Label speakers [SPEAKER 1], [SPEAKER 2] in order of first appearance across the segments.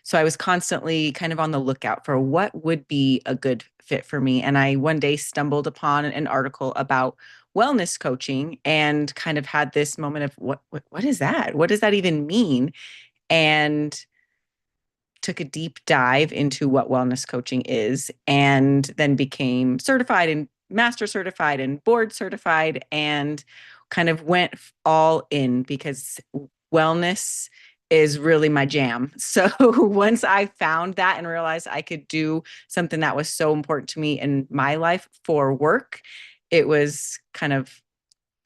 [SPEAKER 1] So I was constantly kind of on the lookout for what would be a good fit for me. And I one day stumbled upon an article about wellness coaching and kind of had this moment of what is that? What does that even mean? And took a deep dive into what wellness coaching is and then became certified and master certified and board certified and kind of went all in because wellness is really my jam. So once I found that and realized I could do something that was so important to me in my life for work, it was kind of,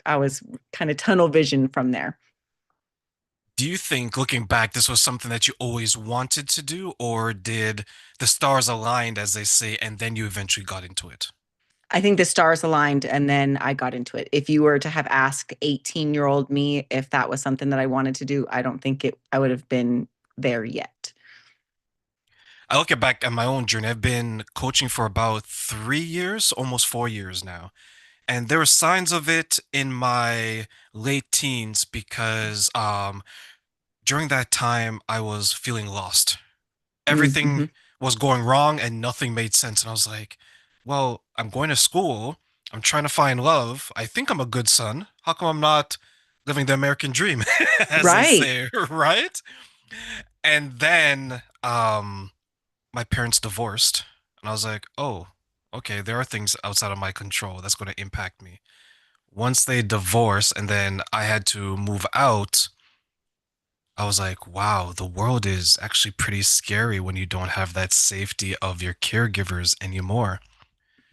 [SPEAKER 1] I was kind of tunnel vision from there.
[SPEAKER 2] Do you think, looking back, this was something that you always wanted to do, or did the stars aligned, as they say, and then you eventually got into it?
[SPEAKER 1] I think the stars aligned and then I got into it. If you were to have asked 18-year-old me if that was something that I wanted to do, I don't think I would have been there yet.
[SPEAKER 2] I look back at my own journey. I've been coaching for about 3 years, almost 4 years now. And there were signs of it in my late teens because during that time I was feeling lost.
[SPEAKER 1] Mm-hmm.
[SPEAKER 2] Everything was going wrong and nothing made sense. And I was like, well, I'm going to school. I'm trying to find love. I think I'm a good son. How come I'm not living the American dream, as they
[SPEAKER 1] Right.
[SPEAKER 2] say, right? And then my parents divorced, and I was like, oh, okay, there are things outside of my control that's going to impact me. Once they divorced, and then I had to move out, I was like, wow, the world is actually pretty scary when you don't have that safety of your caregivers anymore.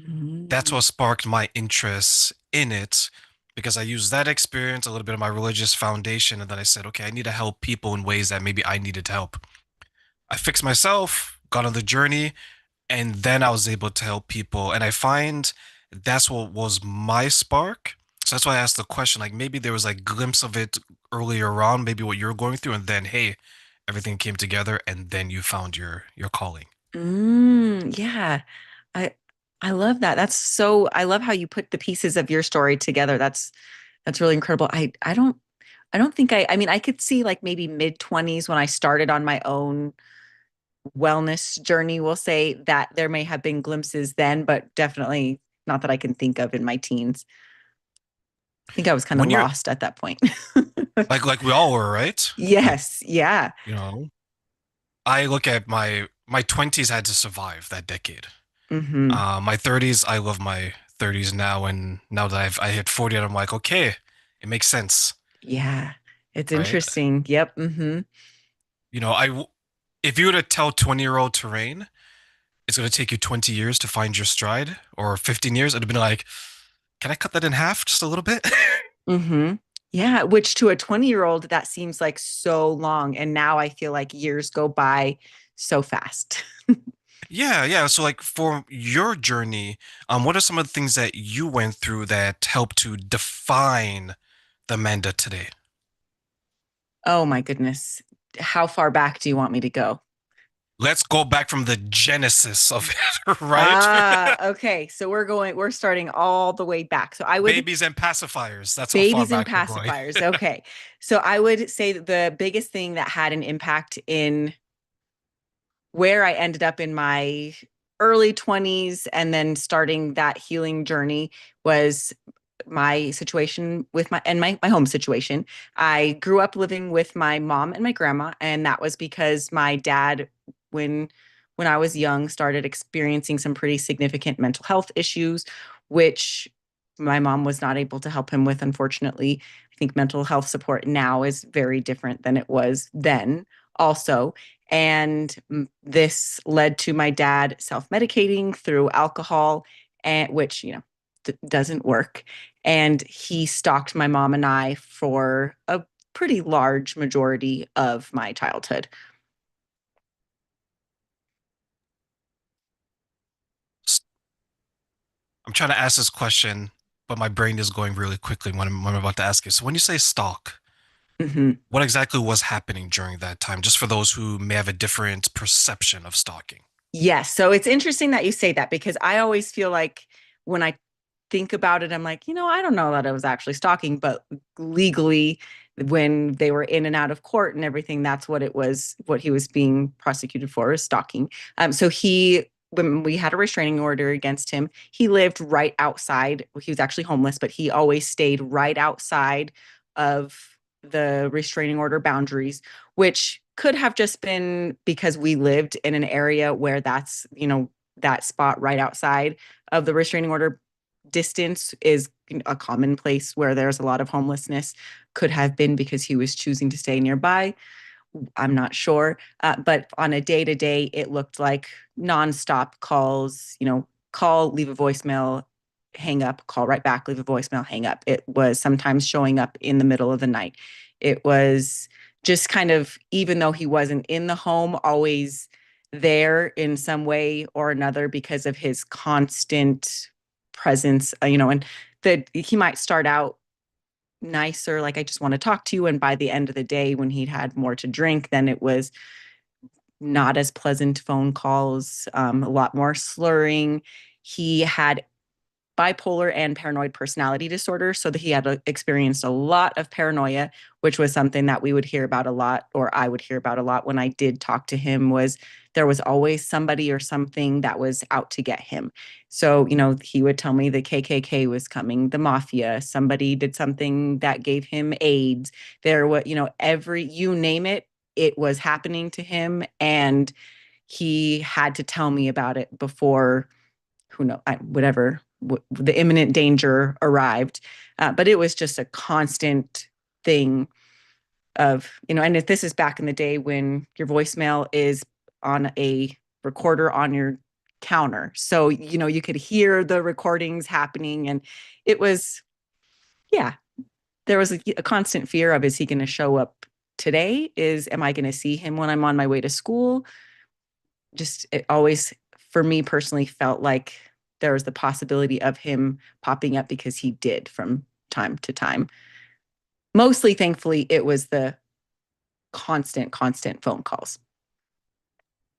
[SPEAKER 2] That's
[SPEAKER 1] Mm.
[SPEAKER 2] what sparked my interest in it because I used that experience, a little bit of my religious foundation, and then I said, okay, I need to help people in ways that maybe I needed help. I fixed myself, got on the journey, and then I was able to help people. And I find that's what was my spark. So that's why I asked the question, like maybe there was like glimpse of it earlier on, maybe what you're going through, and then hey, everything came together, and then you found your calling.
[SPEAKER 1] Yeah. I I love that. I love how you put the pieces of your story together. That's really incredible. I don't think I mean I could see like maybe mid 20s when I started on my own wellness journey, we'll say that there may have been glimpses then, but definitely not that I can think of in my teens. I think I was kind of
[SPEAKER 2] When you're
[SPEAKER 1] lost at that point.
[SPEAKER 2] like we all were, right? Like,
[SPEAKER 1] Yes, yeah.
[SPEAKER 2] you know, I look at my 20s had to survive that decade.
[SPEAKER 1] Hmm.
[SPEAKER 2] My 30s, I love my 30s now, and now that I hit 40, and I'm like, okay, it makes sense,
[SPEAKER 1] Yeah. It's
[SPEAKER 2] right?
[SPEAKER 1] interesting. Yep. Hmm.
[SPEAKER 2] You know, if you were to tell 20-year-old Terrain it's going to take you 20 years to find your stride, or 15 years, it'd have been like, can I cut that in half just a little bit?
[SPEAKER 1] Hmm. Yeah, which to a 20-year-old that seems like so long, and now I feel like years go by so fast.
[SPEAKER 2] Yeah, yeah. So like for your journey, what are some of the things that you went through that helped to define the Amanda today?
[SPEAKER 1] Oh my goodness. How far back do you want me to go?
[SPEAKER 2] Let's go back from the genesis of it, right?
[SPEAKER 1] Okay. So we're starting all the way back. So I would
[SPEAKER 2] Babies and pacifiers. That's how far
[SPEAKER 1] babies and
[SPEAKER 2] back we're going.
[SPEAKER 1] pacifiers. Okay. So I would say that the biggest thing that had an impact in where I ended up in my early 20s and then starting that healing journey was my situation with my home situation. I grew up living with my mom and my grandma, and that was because my dad, when when I was young, started experiencing some pretty significant mental health issues, which my mom was not able to help him with, unfortunately. I think mental health support now is very different than it was then, also. And this led to my dad self medicating through alcohol, and which, doesn't work. And he stalked my mom and I for a pretty large majority of my childhood.
[SPEAKER 2] I'm trying to ask this question, but my brain is going really quickly when I'm about to ask it. So when you say stalk,
[SPEAKER 1] Hmm.
[SPEAKER 2] what exactly was happening during that time, just for those who may have a different perception of stalking?
[SPEAKER 1] Yes. So it's interesting that you say that because I always feel like when I think about it, I'm like, I don't know that I was actually stalking, but legally, when they were in and out of court and everything, that's what it was, what he was being prosecuted for is stalking. So when we had a restraining order against him, he lived right outside. He was actually homeless, but he always stayed right outside of the restraining order boundaries, which could have just been because we lived in an area where that's, that spot right outside of the restraining order distance is a common place where there's a lot of homelessness. Could have been because he was choosing to stay nearby. I'm not sure. But on a day to day, it looked like nonstop calls, call, leave a voicemail, hang up, call right back, leave a voicemail, hang up. It was sometimes showing up in the middle of the night. It was just kind of, even though he wasn't in the home, always there in some way or another because of his constant presence, and that he might start out nicer, like I just want to talk to you. And by the end of the day, when he'd had more to drink, then it was not as pleasant phone calls, a lot more slurring. He had bipolar and paranoid personality disorder, so that he had experienced a lot of paranoia, which was something that we would hear about a lot, or I would hear about a lot when I did talk to him, was there was always somebody or something that was out to get him. So, he would tell me the KKK was coming, the mafia, somebody did something that gave him AIDS. There was, you name it, it was happening to him. And he had to tell me about it before, who know, whatever, the imminent danger arrived. But it was just a constant thing of, and if this is back in the day when your voicemail is on a recorder on your counter. So, you could hear the recordings happening. And it was, yeah, there was a constant fear of, is he going to show up today? Am I going to see him when I'm on my way to school? Just, it always, for me personally, felt like there was the possibility of him popping up, because he did from time to time. Mostly, thankfully, it was the constant phone calls.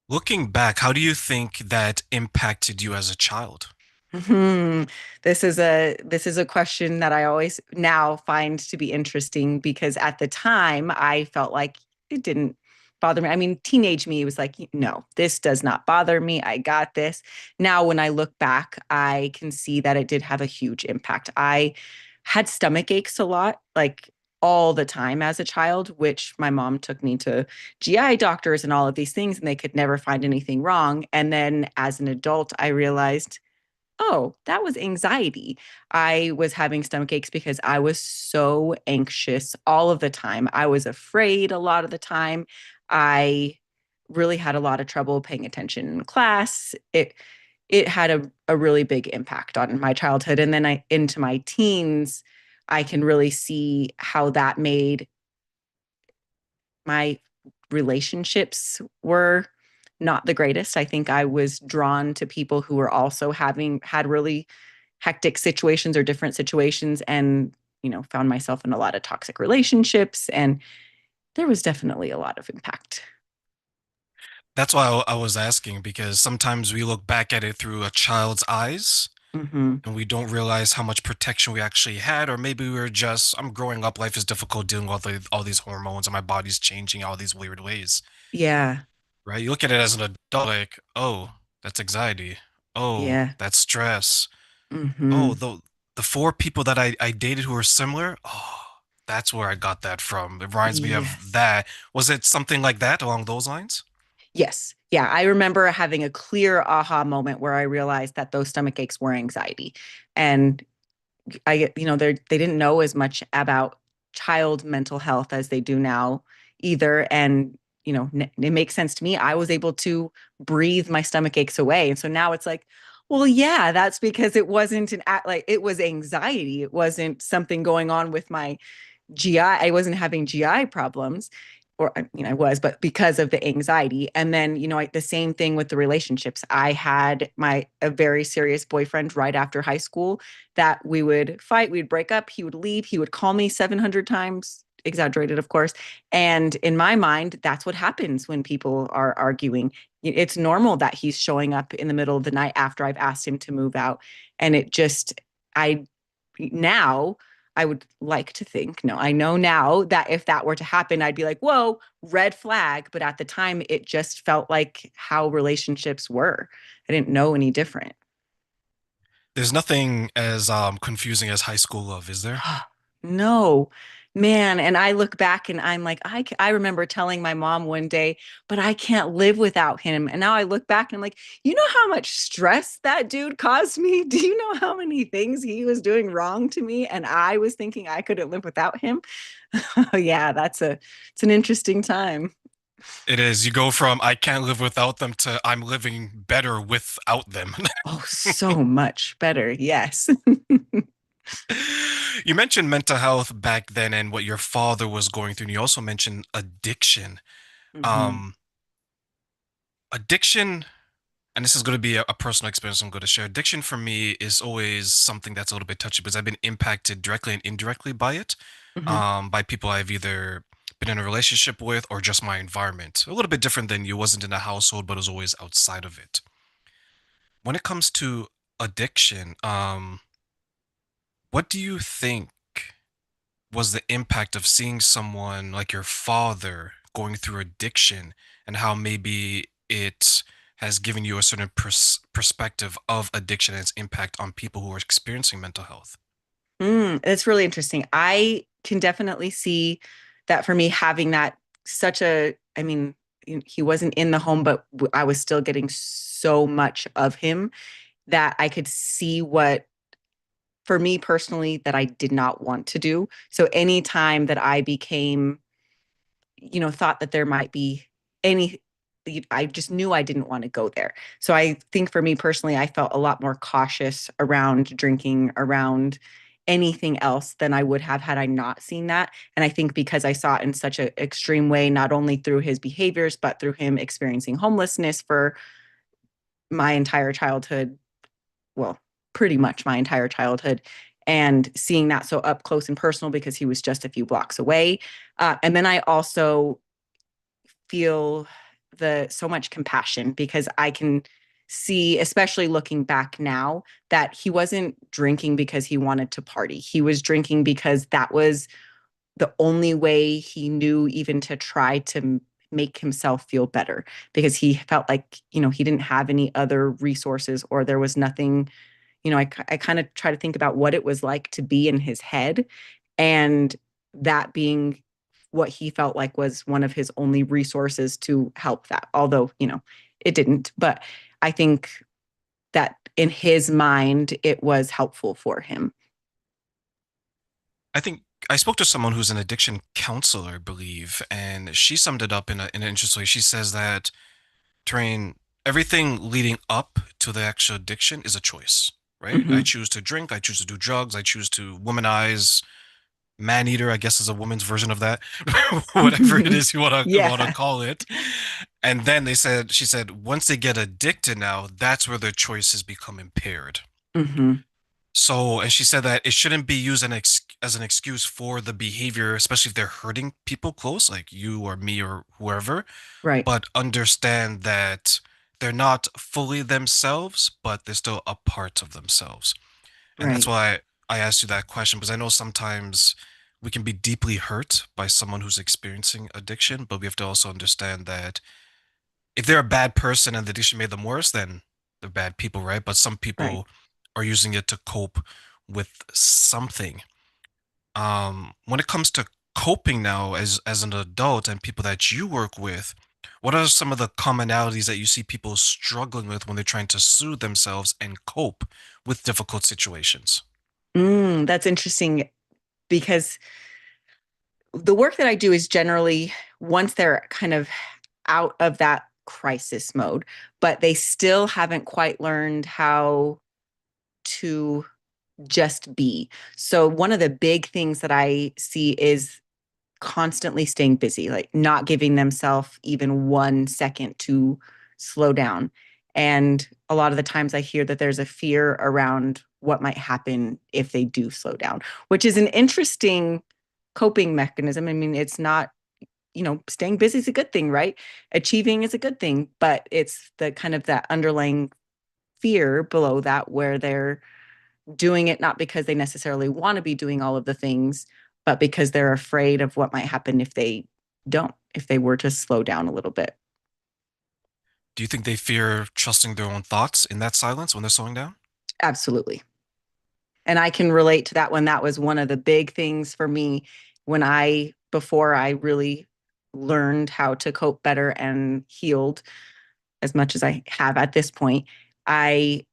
[SPEAKER 2] Looking back, how do you think that impacted you as a child?
[SPEAKER 1] Hmm. This is a question that I always now find to be interesting, because at the time I felt like it didn't bother me. I mean, teenage me was like, no, this does not bother me. I got this. Now, when I look back, I can see that it did have a huge impact. I had stomach aches a lot, like all the time as a child, which my mom took me to GI doctors and all of these things, and they could never find anything wrong. And then as an adult, I realized, oh, that was anxiety. I was having stomach aches because I was so anxious all of the time. I was afraid a lot of the time. I really had a lot of trouble paying attention in class. It had a really big impact on my childhood. And then into my teens, I can really see how that made my relationships were not the greatest. I think I was drawn to people who were also having had really hectic situations or different situations, and, found myself in a lot of toxic relationships. And there was definitely a lot of impact.
[SPEAKER 2] That's why I was asking, because sometimes we look back at it through a child's eyes
[SPEAKER 1] Hmm.
[SPEAKER 2] and we don't realize how much protection we actually had, or maybe we were just, I'm growing up, life is difficult dealing with all these hormones and my body's changing all these weird ways,
[SPEAKER 1] Yeah.
[SPEAKER 2] right? You look at it as an adult, like, oh, that's anxiety. Oh,
[SPEAKER 1] Yeah.
[SPEAKER 2] that's stress. Oh,
[SPEAKER 1] Hmm.
[SPEAKER 2] the four people that I dated who were similar, oh, that's where I got that from. It reminds me of
[SPEAKER 1] Yes.
[SPEAKER 2] that. Was it something like that along those lines?
[SPEAKER 1] Yes. Yeah. I remember having a clear aha moment where I realized that those stomach aches were anxiety. And they didn't know as much about child mental health as they do now either. And, it makes sense to me. I was able to breathe my stomach aches away. And so now it's like, well, yeah, that's because it wasn't like it was anxiety. It wasn't something going on with my GI. I wasn't having GI problems, or I mean, I was, but because of the anxiety. And then, the same thing with the relationships. I had a very serious boyfriend right after high school that we would fight, we'd break up, he would leave, he would call me 700 times, exaggerated, of course. And in my mind, that's what happens when people are arguing. It's normal that he's showing up in the middle of the night after I've asked him to move out. And it just, I now I would like to think, no, I know now that if that were to happen, I'd be like, whoa, red flag. But at the time, it just felt like how relationships were. I didn't know any different.
[SPEAKER 2] There's nothing as confusing as high school love, is there?
[SPEAKER 1] No, man. And I look back and I'm like, I remember telling my mom one day, but I can't live without him. And now I look back and I'm like, you know how much stress that dude caused me? Do you know how many things he was doing wrong to me? And I was thinking I couldn't live without him. Yeah, it's an interesting time.
[SPEAKER 2] It is. You go from I can't live without them to I'm living better without them.
[SPEAKER 1] Oh, so much better. Yes.
[SPEAKER 2] You mentioned mental health back then and what your father was going through, and you also mentioned addiction.
[SPEAKER 1] Hmm.
[SPEAKER 2] Um, Addiction, and this is going to be a personal experience I'm going to share. Addiction for me is always something that's a little bit touchy because I've been impacted directly and indirectly by it,
[SPEAKER 1] Hmm.
[SPEAKER 2] by people I've either been in a relationship with or just my environment. A little bit different than you. Wasn't in a household, but was always outside of it. When it comes to addiction, what do you think was the impact of seeing someone like your father going through addiction and how maybe it has given you a certain perspective of addiction and its impact on people who are experiencing mental health?
[SPEAKER 1] That's really interesting. I can definitely see that for me having that such a, I mean, he wasn't in the home, but I was still getting so much of him that I could see what, for me personally, that I did not want to do. So anytime that I became, thought that there might be any, I just knew I didn't want to go there. So I think for me personally, I felt a lot more cautious around drinking, around anything else than I would have had I not seen that. And I think because I saw it in such an extreme way, not only through his behaviors, but through him experiencing homelessness for my entire childhood, well, pretty much my entire childhood, and seeing that so up close and personal because he was just a few blocks away. And then I also feel the so much compassion because I can see, especially looking back now, that he wasn't drinking because he wanted to party. He was drinking because that was the only way he knew even to try to make himself feel better because he felt like, he didn't have any other resources or there was nothing. I kind of try to think about what it was like to be in his head and that being what he felt like was one of his only resources to help that. Although, it didn't. But I think that in his mind, it was helpful for him.
[SPEAKER 2] I think I spoke to someone who's an addiction counselor, I believe, and she summed it up in an interesting way. She says that train everything leading up to the actual addiction is a choice, right? I
[SPEAKER 1] Hmm.
[SPEAKER 2] choose to drink, I choose to do drugs, I choose to womanize, man eater, I guess is a woman's version of that, whatever it is you want to
[SPEAKER 1] Yeah.
[SPEAKER 2] call it. And then she said, once they get addicted now, that's where their choices become impaired.
[SPEAKER 1] Hmm.
[SPEAKER 2] So, and she said that it shouldn't be used as an excuse for the behavior, especially if they're hurting people close, like you or me or whoever,
[SPEAKER 1] Right.
[SPEAKER 2] but understand that they're not fully themselves, but they're still a part of themselves. And that's
[SPEAKER 1] Right.
[SPEAKER 2] why I asked you that question, because I know sometimes we can be deeply hurt by someone who's experiencing addiction, but we have to also understand that if they're a bad person and the addiction made them worse, then they're bad people, right? But some
[SPEAKER 1] Right.
[SPEAKER 2] people are using it to cope with something. When it comes to coping now as an adult and people that you work with, what are some of the commonalities that you see people struggling with when they're trying to soothe themselves and cope with difficult situations?
[SPEAKER 1] That's interesting because the work that I do is generally once they're kind of out of that crisis mode, but they still haven't quite learned how to just be. So, one of the big things that I see is constantly staying busy, like not giving themselves even 1 second to slow down. And a lot of the times I hear that there's a fear around what might happen if they do slow down, which is an interesting coping mechanism. I mean, it's not, staying busy is a good thing, right? Achieving is a good thing, but it's the kind of that underlying fear below that where they're doing it not because they necessarily want to be doing all of the things, but because they're afraid of what might happen if they don't, if they were to slow down a little bit.
[SPEAKER 2] Do you think they fear trusting their own thoughts in that silence when they're slowing down?
[SPEAKER 1] Absolutely. And I can relate to that one. That was one of the big things for me when before I really learned how to cope better and healed as much as I have at this point. I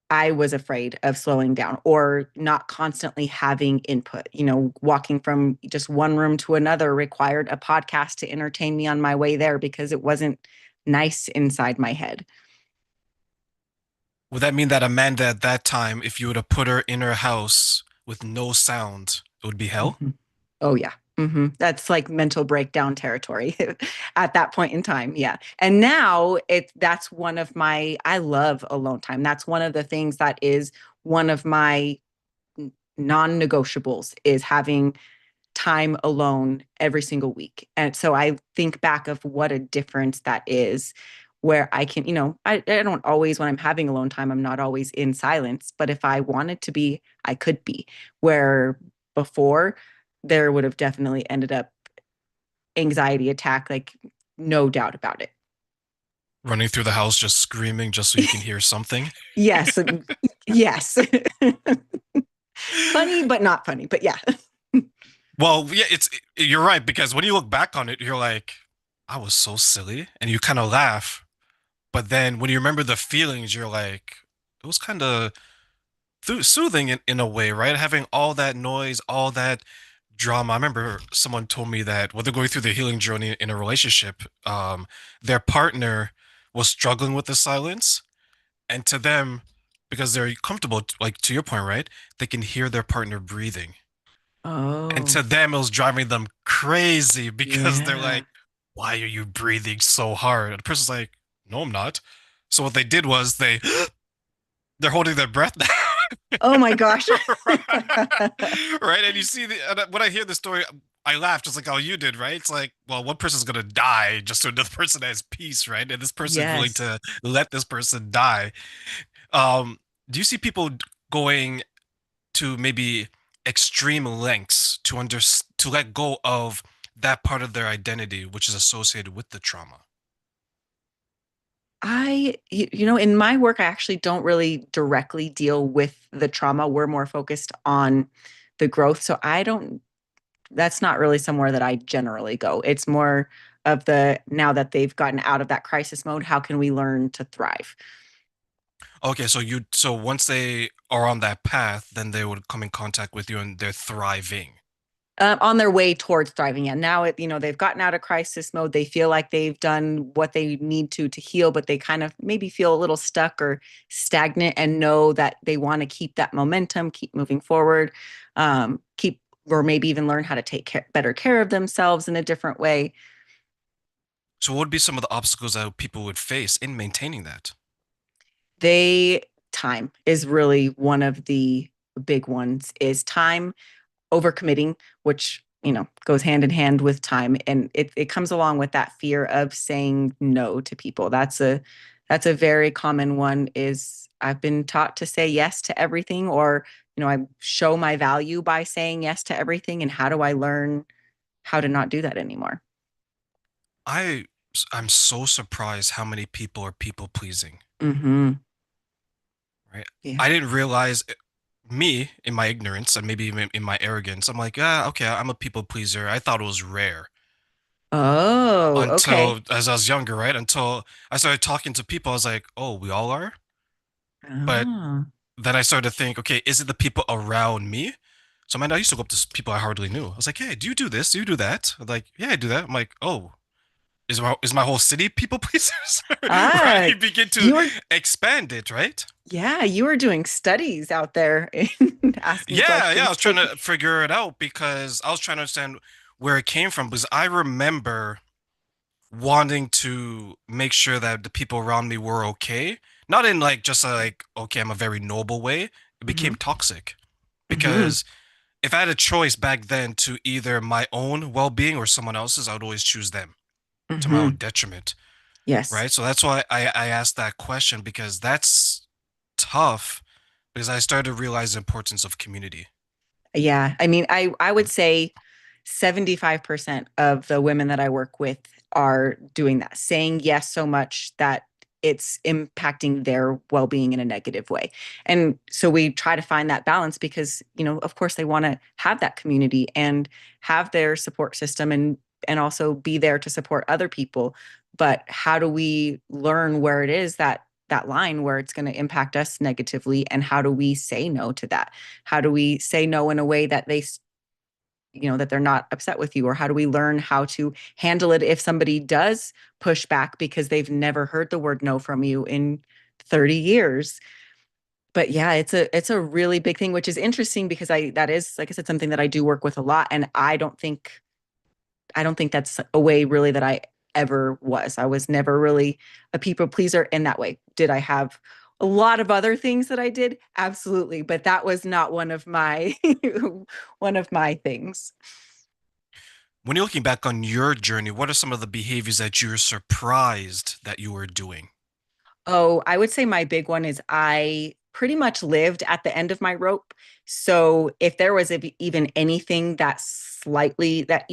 [SPEAKER 1] I was afraid of slowing down or not constantly having input. Walking from just one room to another required a podcast to entertain me on my way there because it wasn't nice inside my head.
[SPEAKER 2] Would that mean that Amanda at that time, if you were to put her in her house with no sound, it would be hell?
[SPEAKER 1] Mhm. Oh, yeah. That's like mental breakdown territory at that point in time. Yeah. And now that's one of I love alone time. That's one of the things that is one of my non-negotiables is having time alone every single week. And so I think back of what a difference that is where I can, I don't always, when I'm having alone time, I'm not always in silence, but if I wanted to be, I could be. Where before there would have definitely ended up anxiety attack, like no doubt about it.
[SPEAKER 2] Running through the house just screaming just so you can hear something?
[SPEAKER 1] Yes. Yes. Funny, but not funny. But yeah.
[SPEAKER 2] Well, yeah, you're right because when you look back on it, you're like, I was so silly, and you kind of laugh. But then when you remember the feelings, you're like, it was kind of soothing in a way, right? Having all that noise, all that drama. I remember someone told me that when they're going through the healing journey in a relationship, their partner was struggling with the silence, and to them, because they're comfortable, like to your point, right? They can hear their partner breathing. And
[SPEAKER 1] Oh,
[SPEAKER 2] to them, it was driving them crazy because they're
[SPEAKER 1] yeah.
[SPEAKER 2] like, why are you breathing so hard? And the person's like, no, I'm not. So what they did was they're holding their breath now.
[SPEAKER 1] Oh my gosh.
[SPEAKER 2] Right? And you see when I hear the story, I laugh just like how you did, right? It's like, well, one person's gonna die just so another person has peace, right? And this person's willing
[SPEAKER 1] Yes.
[SPEAKER 2] to let this person die. Um, do you see people going to maybe extreme lengths to let go of that part of their identity which is associated with the trauma?
[SPEAKER 1] In my work, I actually don't really directly deal with the trauma. We're more focused on the growth. So that's not really somewhere that I generally go. It's more of now that they've gotten out of that crisis mode, how can we learn to thrive?
[SPEAKER 2] Okay, so once they are on that path, then they would come in contact with you and they're thriving.
[SPEAKER 1] On their way towards thriving. Yeah. Now they've gotten out of crisis mode. They feel like they've done what they need to heal, but they kind of maybe feel a little stuck or stagnant and know that they want to keep that momentum, keep moving forward, keep, or maybe even learn how to better care of themselves in a different way.
[SPEAKER 2] So what would be some of the obstacles that people would face in maintaining that?
[SPEAKER 1] They Time is really one of the big ones is time overcommitting, which goes hand in hand with time, and it comes along with that fear of saying no to people. That's a very common one. Is I've been taught to say yes to everything, or I show my value by saying yes to everything. And how do I learn how to not do that anymore?
[SPEAKER 2] I I'm so surprised how many people are people pleasing,
[SPEAKER 1] Mm-hmm.
[SPEAKER 2] right?
[SPEAKER 1] Yeah.
[SPEAKER 2] I didn't realize me in my ignorance and maybe even in my arrogance. I'm like, ah, okay, I'm a people pleaser. I thought it was rare
[SPEAKER 1] Oh, okay.
[SPEAKER 2] until as I was younger, right? Until I started talking to people, I was like, oh, we all are. But
[SPEAKER 1] Ah.
[SPEAKER 2] then I started to think, okay, is it the people around me? So man, I used to go up to people I hardly knew. I was like, hey, do you do this? Do you do that? I'm like, yeah, I do that. I'm like, oh, is my whole city people pleasers? Right?
[SPEAKER 1] Ah,
[SPEAKER 2] You begin to
[SPEAKER 1] you were
[SPEAKER 2] expand it, right?
[SPEAKER 1] yeah, you were doing studies out there and asking
[SPEAKER 2] Yeah, yeah. I
[SPEAKER 1] questions,
[SPEAKER 2] was trying
[SPEAKER 1] taking
[SPEAKER 2] to figure it out because I was trying to understand where it came from. Because I remember wanting to make sure that the people around me were okay. Not in like just like, okay, I'm a very noble way. It
[SPEAKER 1] hmm
[SPEAKER 2] became toxic
[SPEAKER 1] hmm
[SPEAKER 2] because if I had a choice back then to either my own well-being or someone else's, I would always choose them to my own
[SPEAKER 1] hmm
[SPEAKER 2] detriment,
[SPEAKER 1] Yes.
[SPEAKER 2] right? So that's why I asked that question because that's tough Because I started to realize the importance of community.
[SPEAKER 1] Yeah. I mean, I would say 75% of the women that I work with are doing that, saying yes so much that it's impacting their well-being in a negative way. And so we try to find that balance because, of course they want to have that community and have their support system and also be there to support other people. But how do we learn where it is that line where it's going to impact us negatively, and how do we say no to that? How do we say no in a way that that they're not upset with you? Or how do we learn how to handle it if somebody does push back because they've never heard the word no from you in 30 years? But yeah, it's a really big thing, which is interesting because I that is, like I said, something that I do work with a lot. And I don't think that's a way really that I ever was. I was never really a people pleaser in that way. Did I have a lot of other things that I did? Absolutely, but that was not one of my one of my things.
[SPEAKER 2] When you're looking back on your journey, what are some of the behaviors that you're surprised that you were doing?
[SPEAKER 1] Oh, I would say my big one is I pretty much lived at the end of my rope. So if there was even anything that slightly that,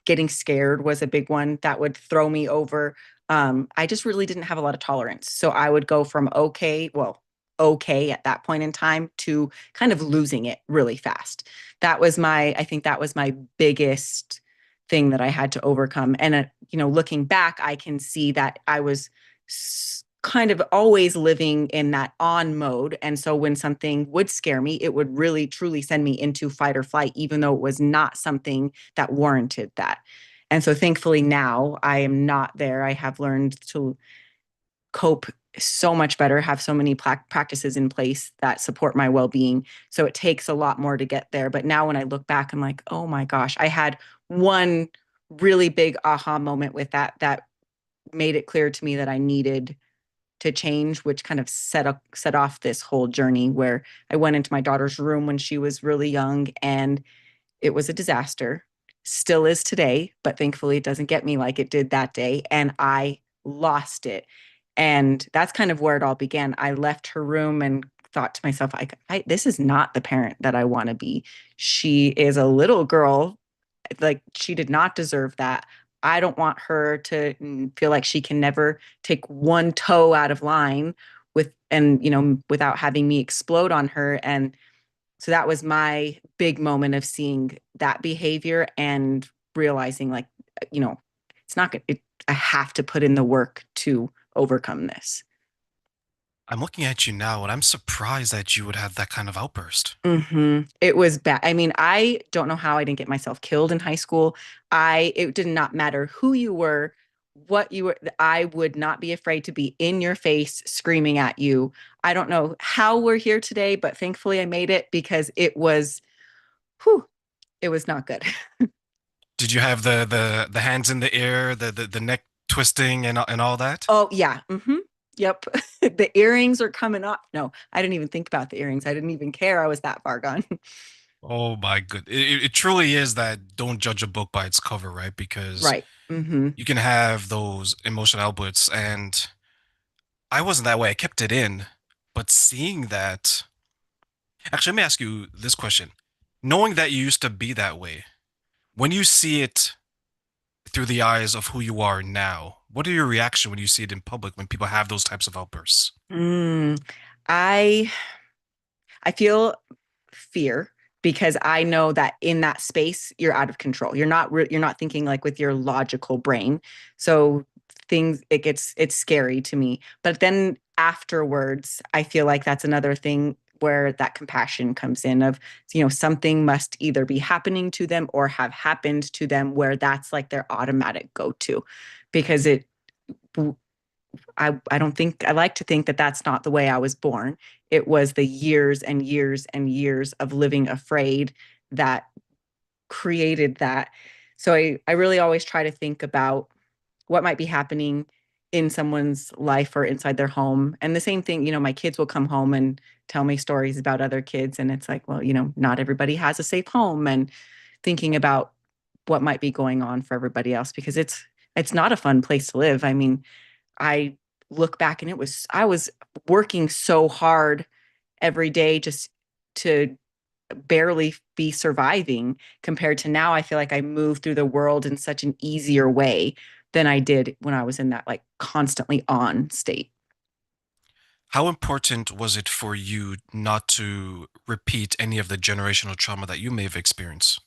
[SPEAKER 1] getting scared was a big one that would throw me over. I just really didn't have a lot of tolerance. So I would go from okay, well, okay at that point in time to kind of losing it really fast. I think that was my biggest thing that I had to overcome. And, looking back, I can see that I was kind of always living in that on mode. And so when something would scare me, it would really truly send me into fight or flight, even though it was not something that warranted that. And so thankfully now I am not there. I have learned to cope so much better, have so many practices in place that support my well-being. So it takes a lot more to get there. But now when I look back, I'm like, oh my gosh, I had one really big aha moment with that made it clear to me that I needed to change, which kind of set off this whole journey where I went into my daughter's room when she was really young, and it was a disaster. Still is today, but thankfully it doesn't get me like it did that day. And I lost it. And that's kind of where it all began. I left her room and thought to myself, this is not the parent that I want to be. She is a little girl, like she did not deserve that. I don't want her to feel like she can never take one toe out of line without having me explode on her. And so that was my big moment of seeing that behavior and realizing, like, you know, it's not good. I have to put in the work to overcome this.
[SPEAKER 2] I'm looking at you now and I'm surprised that you would have that kind of outburst.
[SPEAKER 1] It was bad. I mean, I don't know how I didn't get myself killed in high school. It did not matter who you were, what you were. I would not be afraid to be in your face screaming at you. I don't know how we're here today, but thankfully I made it because whew, it was not good.
[SPEAKER 2] Did you have the hands in the air, the neck twisting and all that?
[SPEAKER 1] Oh yeah. Yep. The earrings are coming off. No, I didn't even think about the earrings. I didn't even care. I was that far gone.
[SPEAKER 2] Oh my good. It truly is that don't judge a book by its cover, right? Because
[SPEAKER 1] Right. Hmm.
[SPEAKER 2] you can have those emotional outputs and I wasn't that way. I kept it in, but seeing that, actually, let me ask you this question. Knowing that you used to be that way, when you see it through the eyes of who you are now, what are your reaction when you see it in public when people have those types of outbursts?
[SPEAKER 1] Mm, I I feel fear because I know that in that space you're out of control. You're not thinking like with your logical brain. So it's scary to me. But then afterwards, I feel like that's another thing where that compassion comes in of, something must either be happening to them or have happened to them where that's like their automatic go-to because I don't think I like to think that that's not the way I was born. It was the years and years and years of living afraid that created that. So I really always try to think about what might be happening in someone's life or inside their home. And the same thing, my kids will come home and tell me stories about other kids. And it's like, well, not everybody has a safe home, and thinking about what might be going on for everybody else because it's not a fun place to live. I mean, I look back and I was working so hard every day just to barely be surviving, compared to now I feel like I move through the world in such an easier way than I did when I was in that like constantly on state.
[SPEAKER 2] How important was it for you not to repeat any of the generational trauma that you may have experienced?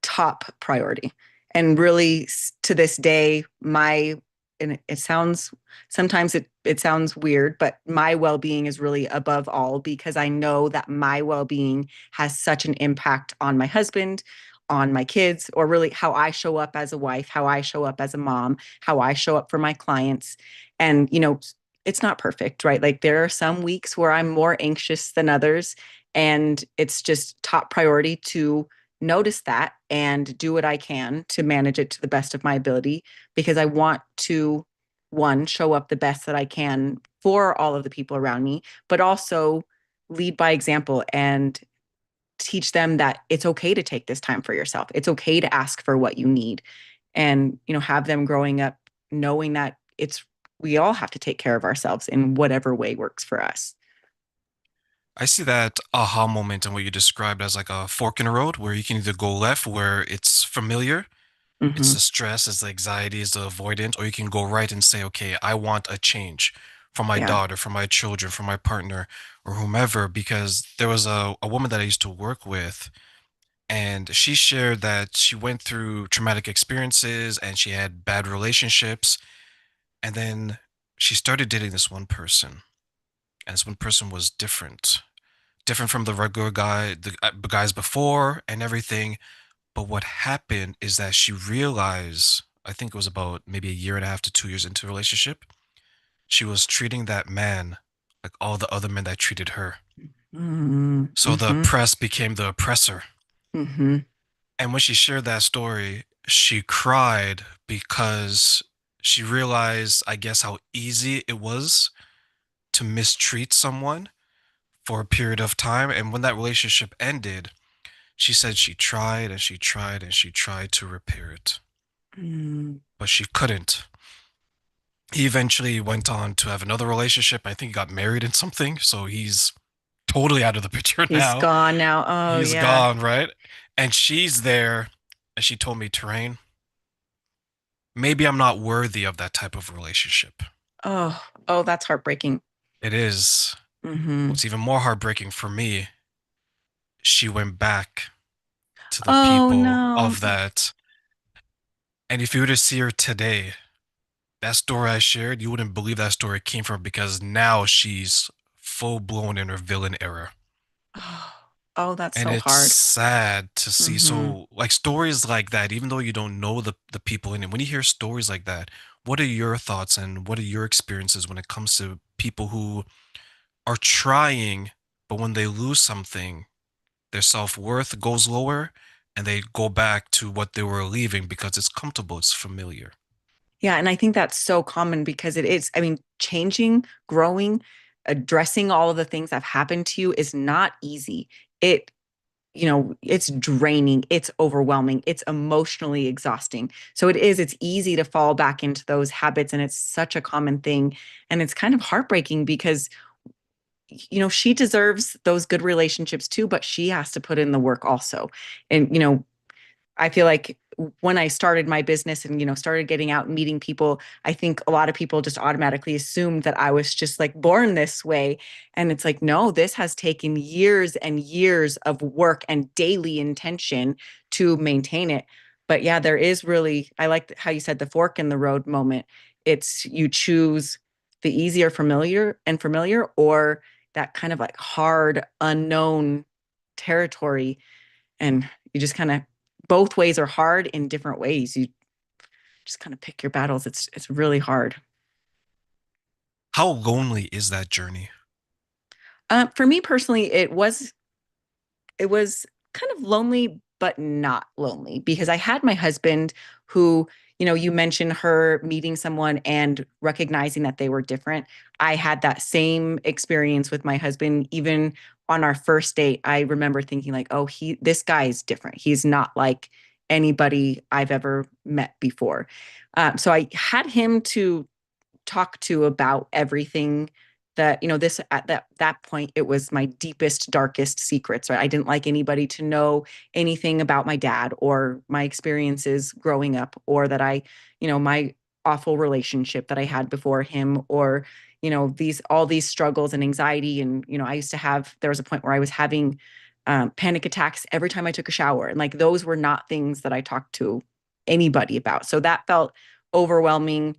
[SPEAKER 1] Top priority. And really, to this day, and it sounds, sometimes it sounds weird, but my well-being is really above all, because I know that my well-being has such an impact on my husband, on my kids, or really how I show up as a wife, how I show up as a mom, how I show up for my clients. And, it's not perfect, right? Like there are some weeks where I'm more anxious than others. And it's just top priority to notice that and do what I can to manage it to the best of my ability, because I want to, one, show up the best that I can for all of the people around me, but also lead by example and teach them that it's okay to take this time for yourself. It's okay to ask for what you need, and, have them growing up knowing that we all have to take care of ourselves in whatever way works for us.
[SPEAKER 2] I see that aha moment in what you described as like a fork in the road where you can either go left where it's familiar, it's
[SPEAKER 1] Mm-hmm.
[SPEAKER 2] the stress, it's the anxiety, it's the avoidance, or you can go right and say, okay, I want a change for my
[SPEAKER 1] Yeah.
[SPEAKER 2] daughter, for my children, for my partner, or whomever. Because there was a woman that I used to work with, and she shared that she went through traumatic experiences and she had bad relationships. And then she started dating this one person, and this one person was different from the regular guy, the guys before and everything. But what happened is that she realized, I think it was about maybe a year and a half to 2 years into the relationship, she was treating that man like all the other men that treated her.
[SPEAKER 1] Mm-hmm.
[SPEAKER 2] So the
[SPEAKER 1] Mm-hmm.
[SPEAKER 2] oppressed became the oppressor.
[SPEAKER 1] Mm-hmm.
[SPEAKER 2] And when she shared that story, she cried because she realized, I guess, how easy it was to mistreat someone for a period of time. And when that relationship ended, she said she tried and she tried and she tried to repair it,
[SPEAKER 1] Mm.
[SPEAKER 2] but she couldn't. He eventually went on to have another relationship. I think he got married and something. So he's totally out of the picture
[SPEAKER 1] He's
[SPEAKER 2] now.
[SPEAKER 1] gone now. Oh,
[SPEAKER 2] He's
[SPEAKER 1] yeah.
[SPEAKER 2] gone, right? And she's there. And she told me, Terrain, maybe I'm not worthy of that type of relationship.
[SPEAKER 1] Oh, oh, that's heartbreaking.
[SPEAKER 2] It is.
[SPEAKER 1] Hmm.
[SPEAKER 2] What's even more heartbreaking for me, she went back to the
[SPEAKER 1] Oh,
[SPEAKER 2] people
[SPEAKER 1] no.
[SPEAKER 2] of that. And if you were to see her today, that story I shared, you wouldn't believe that story came from her because now she's full blown in her villain era.
[SPEAKER 1] Oh, oh, that's
[SPEAKER 2] And
[SPEAKER 1] so
[SPEAKER 2] it's
[SPEAKER 1] hard.
[SPEAKER 2] sad to see.
[SPEAKER 1] Hmm.
[SPEAKER 2] So, like stories like that, even though you don't know the people in it, when you hear stories like that, what are your thoughts and what are your experiences when it comes to people who are trying, but when they lose something, their self-worth goes lower and they go back to what they were leaving because it's comfortable, it's familiar.
[SPEAKER 1] Yeah. And I think that's so common because it is, I mean, changing, growing, addressing all of the things that have happened to you is not easy. It, it's draining, it's overwhelming, it's emotionally exhausting. So it's easy to fall back into those habits. And it's such a common thing. And it's kind of heartbreaking because she deserves those good relationships too, but she has to put in the work also. And, I feel like when I started my business and, started getting out and meeting people, I think a lot of people just automatically assumed that I was just like born this way. And it's like, no, this has taken years and years of work and daily intention to maintain it. But yeah, there is really, I like how you said the fork in the road moment. It's you choose the easier familiar, or that kind of like hard, unknown territory. And you just kind of, both ways are hard in different ways. You just kind of pick your battles. It's really hard.
[SPEAKER 2] How lonely is that journey?
[SPEAKER 1] For me personally, it was kind of lonely, but not lonely, because I had my husband who, you mentioned her meeting someone and recognizing that they were different. I had that same experience with my husband. Even on our first date, I remember thinking like, oh, this guy is different. He's not like anybody I've ever met before. So I had him to talk to about everything that, this at that point, it was my deepest, darkest secrets, right? I didn't like anybody to know anything about my dad or my experiences growing up, or that my awful relationship that I had before him, or, these all these struggles and anxiety. And, there was a point where I was having panic attacks every time I took a shower. And like those were not things that I talked to anybody about. So that felt overwhelming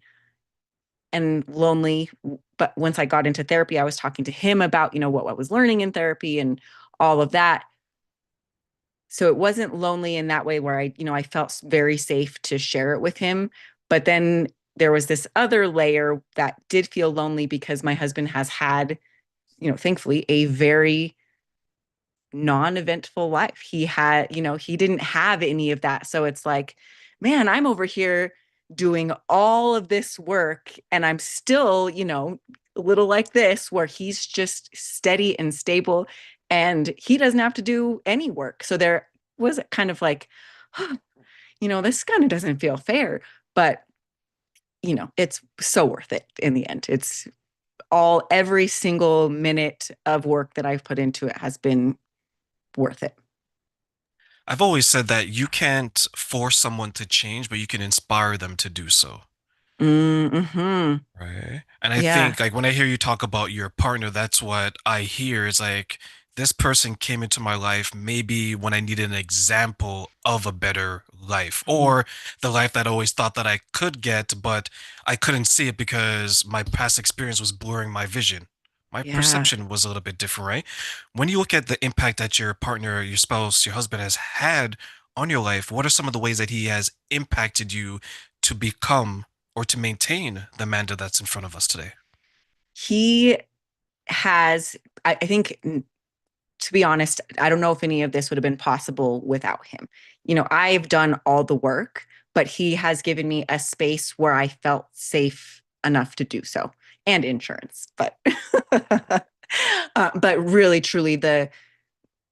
[SPEAKER 1] and lonely. But once I got into therapy, I was talking to him about, what I was learning in therapy and all of that. So it wasn't lonely in that way where I felt very safe to share it with him. But then there was this other layer that did feel lonely because my husband has had, thankfully, a very non-eventful life. He didn't have any of that. So it's like, man, I'm over here doing all of this work and I'm still, a little like this where he's just steady and stable and he doesn't have to do any work. So there was kind of like, this kind of doesn't feel fair, but it's so worth it in the end. It's every single minute of work that I've put into it has been worth it.
[SPEAKER 2] I've always said that you can't force someone to change, but you can inspire them to do so.
[SPEAKER 1] Mm-hmm.
[SPEAKER 2] Right. And I
[SPEAKER 1] Yeah.
[SPEAKER 2] think like when I hear you talk about your partner, that's what I hear is like this person came into my life maybe when I needed an example of a better life
[SPEAKER 1] Mhm.
[SPEAKER 2] or the life that I always thought that I could get, but I couldn't see it because my past experience was blurring my vision. My
[SPEAKER 1] Yeah.
[SPEAKER 2] perception was a little bit different, right? When you look at the impact that your partner, your spouse, your husband has had on your life, what are some of the ways that he has impacted you to become or to maintain the Manda that's in front of us today?
[SPEAKER 1] He has, I think, to be honest, I don't know if any of this would have been possible without him. I've done all the work, but he has given me a space where I felt safe enough to do so, and insurance. But really, truly, the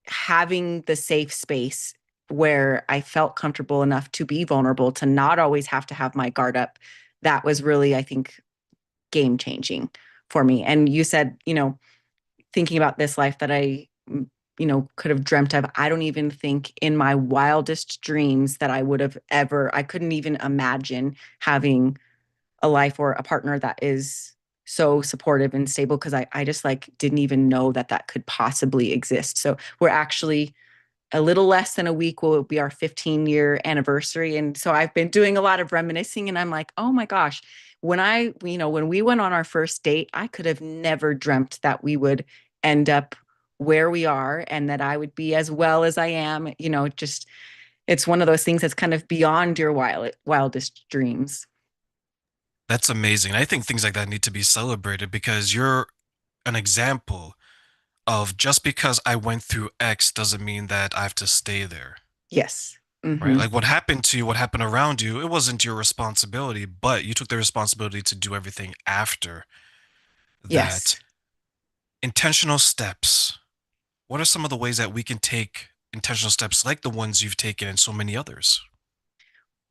[SPEAKER 1] having the safe space where I felt comfortable enough to be vulnerable, to not always have to have my guard up, that was really, I think, game changing for me. And you said, thinking about this life that could have dreamt of, I don't even think in my wildest dreams that I couldn't even imagine having a life or a partner that is so supportive and stable, because I just like didn't even know that that could possibly exist. So we're actually a little less than a week will be our 15-year anniversary. And so I've been doing a lot of reminiscing and I'm like, oh my gosh, when we went on our first date, I could have never dreamt that we would end up where we are and that I would be as well as I am. Just it's one of those things that's kind of beyond your wildest dreams.
[SPEAKER 2] That's amazing. I think things like that need to be celebrated because you're an example of just because I went through X doesn't mean that I have to stay there.
[SPEAKER 1] Yes.
[SPEAKER 2] Right?
[SPEAKER 1] Hmm.
[SPEAKER 2] Like what happened to you, what happened around you, it wasn't your responsibility, but you took the responsibility to do everything after that.
[SPEAKER 1] Yes.
[SPEAKER 2] Intentional steps. What are some of the ways that we can take intentional steps like the ones you've taken and so many others?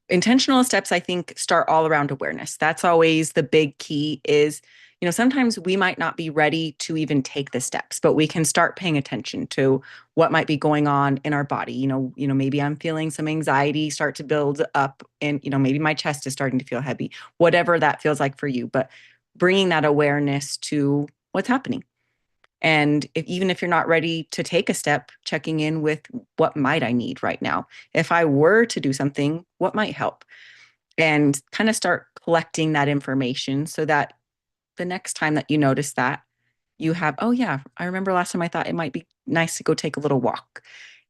[SPEAKER 1] Intentional steps, I think, start all around awareness. That's always the big key is, sometimes we might not be ready to even take the steps, but we can start paying attention to what might be going on in our body. Maybe I'm feeling some anxiety start to build up and, maybe my chest is starting to feel heavy, whatever that feels like for you, but bringing that awareness to what's happening. And even if you're not ready to take a step, checking in with what might I need right now? If I were to do something, what might help? And kind of start collecting that information so that the next time that you notice that, you have, oh, yeah, I remember last time I thought it might be nice to go take a little walk.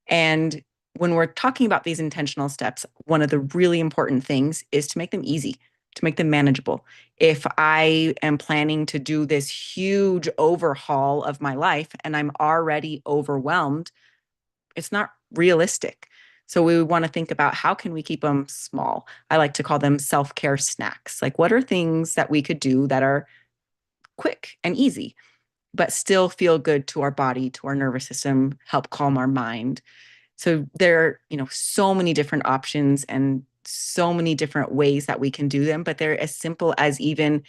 [SPEAKER 1] And when we're talking about these intentional steps, one of the really important things is to make them easy, to make them manageable. If I am planning to do this huge overhaul of my life and I'm already overwhelmed, it's not realistic. So we want to think about how can we keep them small? I like to call them self-care snacks. Like what are things that we could do that are quick and easy, but still feel good to our body, to our nervous system, help calm our mind. So there are, so many different options and so many different ways that we can do them, but they're as simple as even,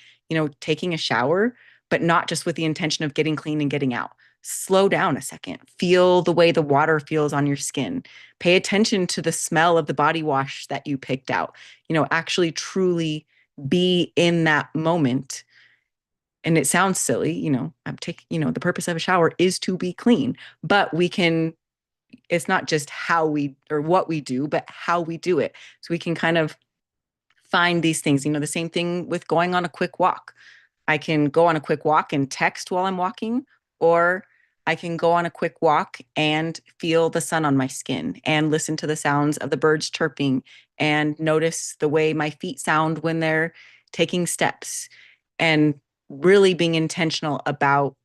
[SPEAKER 1] taking a shower, but not just with the intention of getting clean and getting out. Slow down a second. Feel the way the water feels on your skin. Pay attention to the smell of the body wash that you picked out. Actually truly be in that moment. And it sounds silly, I'm taking, the purpose of a shower is to be clean, but it's not just how we or what we do, but how we do it. So we can kind of find these things, the same thing with going on a quick walk. I can go on a quick walk and text while I'm walking, or I can go on a quick walk and feel the sun on my skin and listen to the sounds of the birds chirping and notice the way my feet sound when they're taking steps, and really being intentional about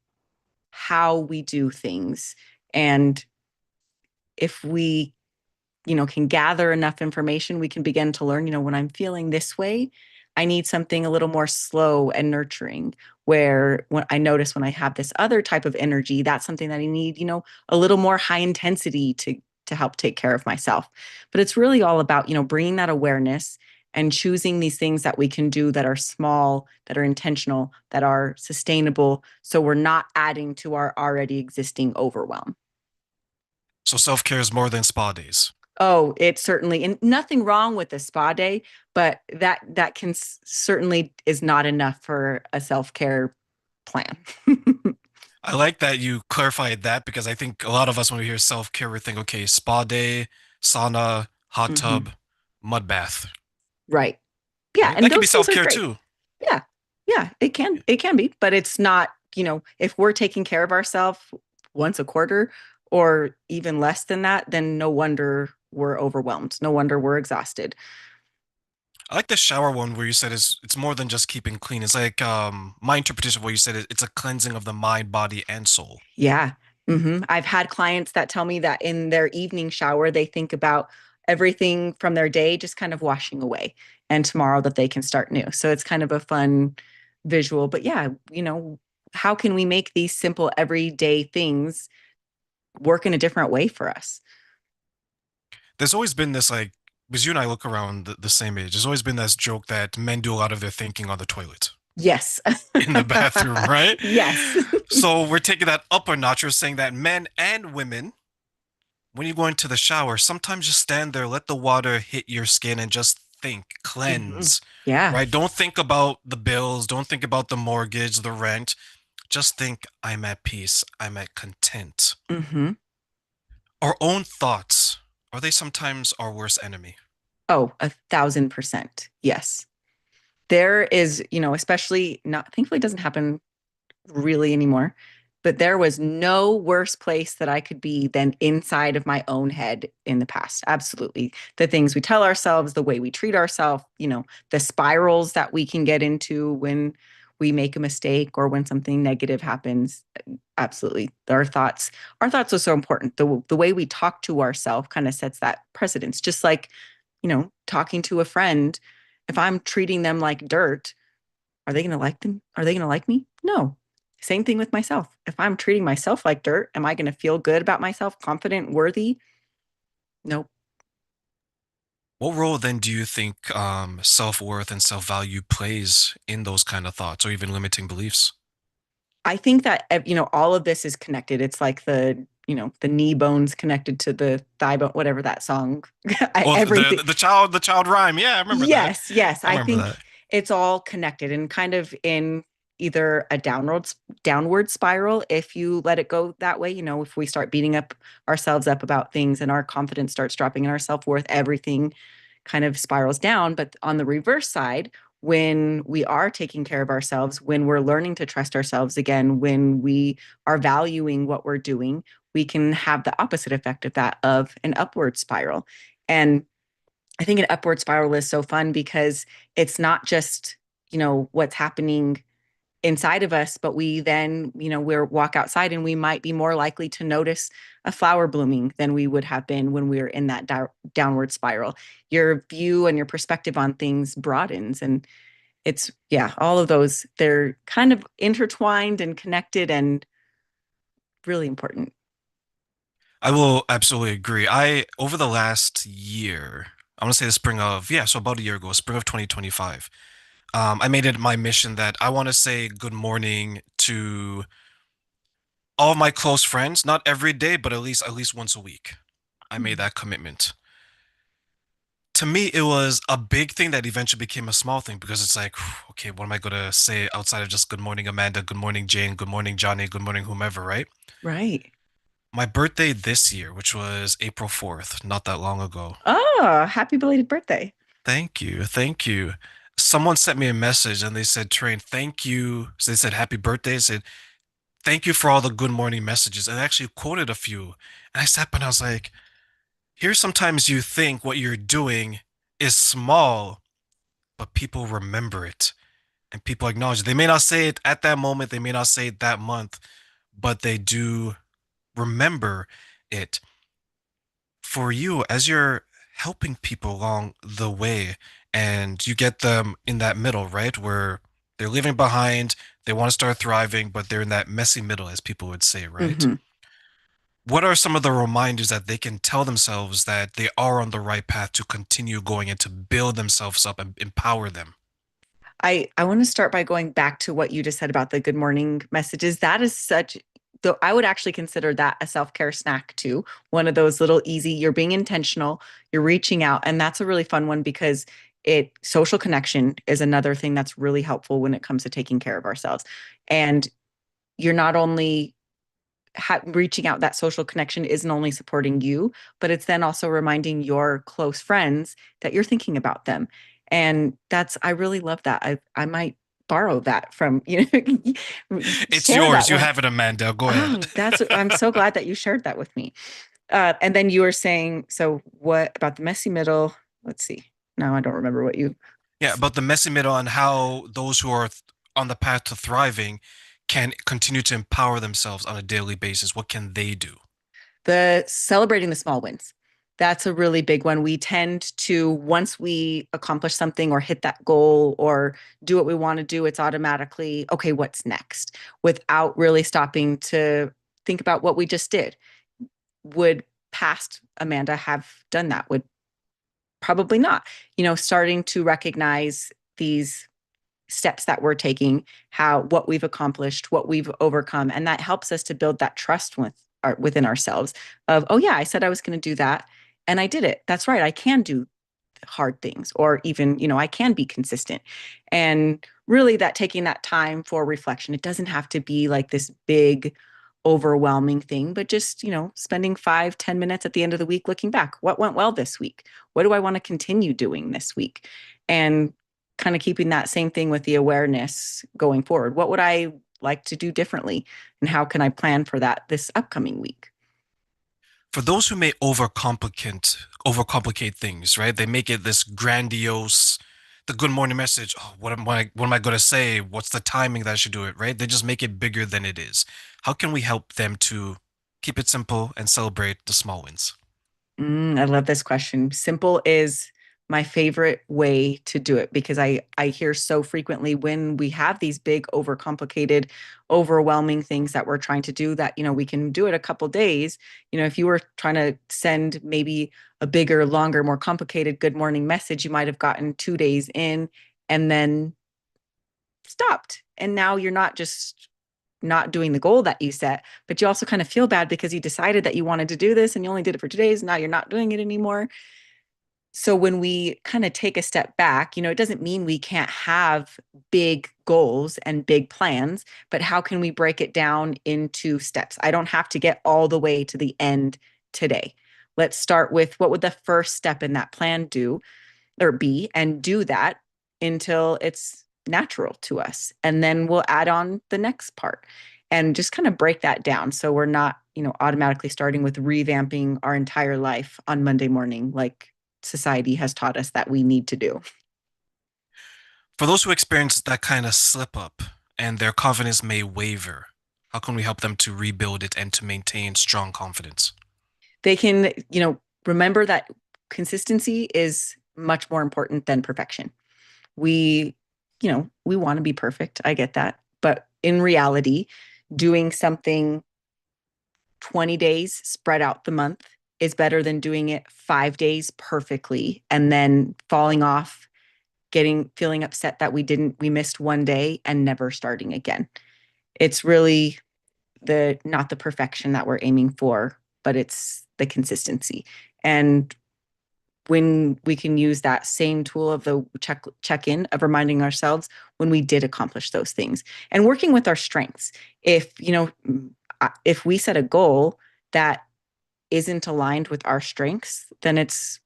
[SPEAKER 1] how we do things. And if we can gather enough information, we can begin to learn, when I'm feeling this way, I need something a little more slow and nurturing. Where when I notice when I have this other type of energy, that's something that I need, a little more high intensity to help take care of myself. But it's really all about, bringing that awareness and choosing these things that we can do that are small, that are intentional, that are sustainable. So we're not adding to our already existing overwhelm.
[SPEAKER 2] So self-care is more than spa days.
[SPEAKER 1] Oh, it certainly, and nothing wrong with a spa day, but that can certainly is not enough for a self-care plan.
[SPEAKER 2] I like that you clarified that because I think a lot of us, when we hear self-care, we think, okay, spa day, sauna, hot
[SPEAKER 1] Hmm.
[SPEAKER 2] tub, mud bath,
[SPEAKER 1] Right. Yeah,
[SPEAKER 2] right?
[SPEAKER 1] and
[SPEAKER 2] That can be
[SPEAKER 1] those things are
[SPEAKER 2] self-care
[SPEAKER 1] great.
[SPEAKER 2] too.
[SPEAKER 1] Yeah. Yeah, it can be, but it's not, if we're taking care of ourselves once a quarter or even less than that, then no wonder we're overwhelmed. No wonder we're exhausted.
[SPEAKER 2] I like the shower one where you said it's more than just keeping clean. It's like my interpretation of what you said is it's a cleansing of the mind, body, and soul.
[SPEAKER 1] Yeah. I've had clients that tell me that in their evening shower, they think about everything from their day just kind of washing away, and tomorrow that they can start new. So it's kind of a fun visual. But yeah, how can we make these simple everyday things work in a different way for us?
[SPEAKER 2] There's always been this like, because you and I look around the same age, there's always been this joke that men do a lot of their thinking on the toilet,
[SPEAKER 1] Yes.
[SPEAKER 2] in the bathroom, right?
[SPEAKER 1] Yes.
[SPEAKER 2] So we're taking that up a notch. We're saying that men and women, when you go into the shower, sometimes just stand there, let the water hit your skin and just think,
[SPEAKER 1] Hmm.
[SPEAKER 2] cleanse,
[SPEAKER 1] Yeah.
[SPEAKER 2] right? Don't think about the bills, don't think about the mortgage, the rent. Just think, I'm at peace, I'm at content.
[SPEAKER 1] Hmm.
[SPEAKER 2] Our own thoughts, are they sometimes our worst enemy?
[SPEAKER 1] Oh, 1,000%. Yes. There is, especially not, thankfully, it doesn't happen really anymore. But there was no worse place that I could be than inside of my own head in the past. Absolutely. The things we tell ourselves, the way we treat ourselves, the spirals that we can get into when we make a mistake or when something negative happens. Absolutely. Our thoughts are so important. The way we talk to ourselves kind of sets that precedence. Just like, talking to a friend, if I'm treating them like dirt, are they going to like them? Are they going to like me? No. Same thing with myself. If I'm treating myself like dirt, am I going to feel good about myself, confident, worthy? Nope.
[SPEAKER 2] What role then do you think self-worth and self-value plays in those kind of thoughts or even limiting beliefs?
[SPEAKER 1] I think that, all of this is connected. It's like the knee bones connected to the thigh bone, whatever that song.
[SPEAKER 2] Oh,
[SPEAKER 1] Everything.
[SPEAKER 2] the child rhyme. Yeah, I remember that.
[SPEAKER 1] Yes, yes.
[SPEAKER 2] I
[SPEAKER 1] I
[SPEAKER 2] remember
[SPEAKER 1] think
[SPEAKER 2] that.
[SPEAKER 1] it's all connected and kind of in either a downward spiral if you let it go that way. If we start beating up ourselves up about things and our confidence starts dropping and our self-worth, everything kind of spirals down. But on the reverse side, when we are taking care of ourselves, when we're learning to trust ourselves again, when we are valuing what we're doing, we can have the opposite effect of that, of an upward spiral. And I think an upward spiral is so fun because it's not just, what's happening inside of us, but we then, we're walk outside and we might be more likely to notice a flower blooming than we would have been when we were in that downward spiral. Your view and your perspective on things broadens. And yeah, all of those, they're kind of intertwined and connected and really important.
[SPEAKER 2] I will absolutely agree. Over the last year, I want to say the spring of, yeah, so about a year ago, spring of 2025, I made it my mission that I want to say good morning to all of my close friends, not every day, but at least once a week. I made
[SPEAKER 1] Hmm.
[SPEAKER 2] that commitment. To me, it was a big thing that eventually became a small thing because it's like, okay, what am I gonna say outside of just good morning, Amanda, good morning, Jane, good morning, Johnny, good morning, whomever, right?
[SPEAKER 1] Right.
[SPEAKER 2] My birthday this year, which was April 4th, not that long ago.
[SPEAKER 1] Oh, happy belated birthday.
[SPEAKER 2] Thank you. Thank you. Someone sent me a message and they said, Train, thank you. So they said, happy birthday. They said, thank you for all the good morning messages. And I actually quoted a few. And I sat back and I was like, here's sometimes you think what you're doing is small, but people remember it and people acknowledge it. They may not say it at that moment, they may not say it that month, but they do remember it. For you, as you're helping people along the way and you get them in that middle, right? Where they're leaving behind, they want to start thriving, but they're in that messy middle, as people would say, right?
[SPEAKER 1] Hmm.
[SPEAKER 2] What are some of the reminders that they can tell themselves that they are on the right path to continue going and to build themselves up and empower them?
[SPEAKER 1] I want to start by going back to what you just said about the good morning messages. That is such, though I would actually consider that a self-care snack too. One of those little easy, you're being intentional, you're reaching out, and that's a really fun one because it social connection is another thing that's really helpful when it comes to taking care of ourselves. And you're not only reaching out, that social connection isn't only supporting you, but it's then also reminding your close friends that you're thinking about them. And that's, I really love that. I might borrow that from,
[SPEAKER 2] It's
[SPEAKER 1] share that
[SPEAKER 2] yours. You
[SPEAKER 1] one.
[SPEAKER 2] have it, Amanda. Go ahead.
[SPEAKER 1] Oh, I'm so glad that you shared that with me. And then you were saying, so what about the messy middle? Let's see. No, I don't remember what you.
[SPEAKER 2] Yeah, about the messy middle and how those who are on the path to thriving can continue to empower themselves on a daily basis. What can they do?
[SPEAKER 1] The celebrating the small wins. That's a really big one. We tend to, once we accomplish something or hit that goal or do what we want to do, it's automatically, okay, what's next? Without really stopping to think about what we just did. Would past Amanda have done that? Would probably not. Starting to recognize these steps that we're taking, how what we've accomplished, what we've overcome, and that helps us to build that trust within ourselves of, oh yeah, I said I was going to do that and I did it. That's right. I can do hard things or even, I can be consistent. And really that taking that time for reflection. It doesn't have to be like this big overwhelming thing, but just, spending 5-10 minutes at the end of the week looking back. What went well this week? What do I want to continue doing this week? And kind of keeping that same thing with the awareness going forward. What would I like to do differently? And how can I plan for that this upcoming week?
[SPEAKER 2] For those who may overcomplicate things, right? They make it this grandiose, the good morning message. Oh, what am I going to say? What's the timing that I should do it, right? They just make it bigger than it is. How can we help them to keep it simple and celebrate the small wins?
[SPEAKER 1] I love this question. Simple is my favorite way to do it because I hear so frequently when we have these big, overcomplicated, overwhelming things that we're trying to do that, we can do it a couple days. If you were trying to send maybe a bigger, longer, more complicated good morning message, you might have gotten 2 days in and then stopped. And now you're not just not doing the goal that you set, but you also kind of feel bad because you decided that you wanted to do this and you only did it for 2 days. Now you're not doing it anymore. So when we kind of take a step back, it doesn't mean we can't have big goals and big plans, but how can we break it down into steps? I don't have to get all the way to the end today. Let's start with what would the first step in that plan do or be and do that until it's natural to us. And then we'll add on the next part and just kind of break that down. So we're not, automatically starting with revamping our entire life on Monday morning, like society has taught us that we need to do.
[SPEAKER 2] For those who experience that kind of slip up and their confidence may waver, how can we help them to rebuild it and to maintain strong confidence?
[SPEAKER 1] They can, remember that consistency is much more important than perfection. We, we want to be perfect. I get that. But in reality, doing something 20 days spread out the month is better than doing it 5 days perfectly and then falling off, feeling upset that we missed one day and never starting again. It's really the not the perfection that we're aiming for, but it's the consistency. And when we can use that same tool of the check in of reminding ourselves when we did accomplish those things and working with our strengths. If if we set a goal that isn't aligned with our strengths, then it's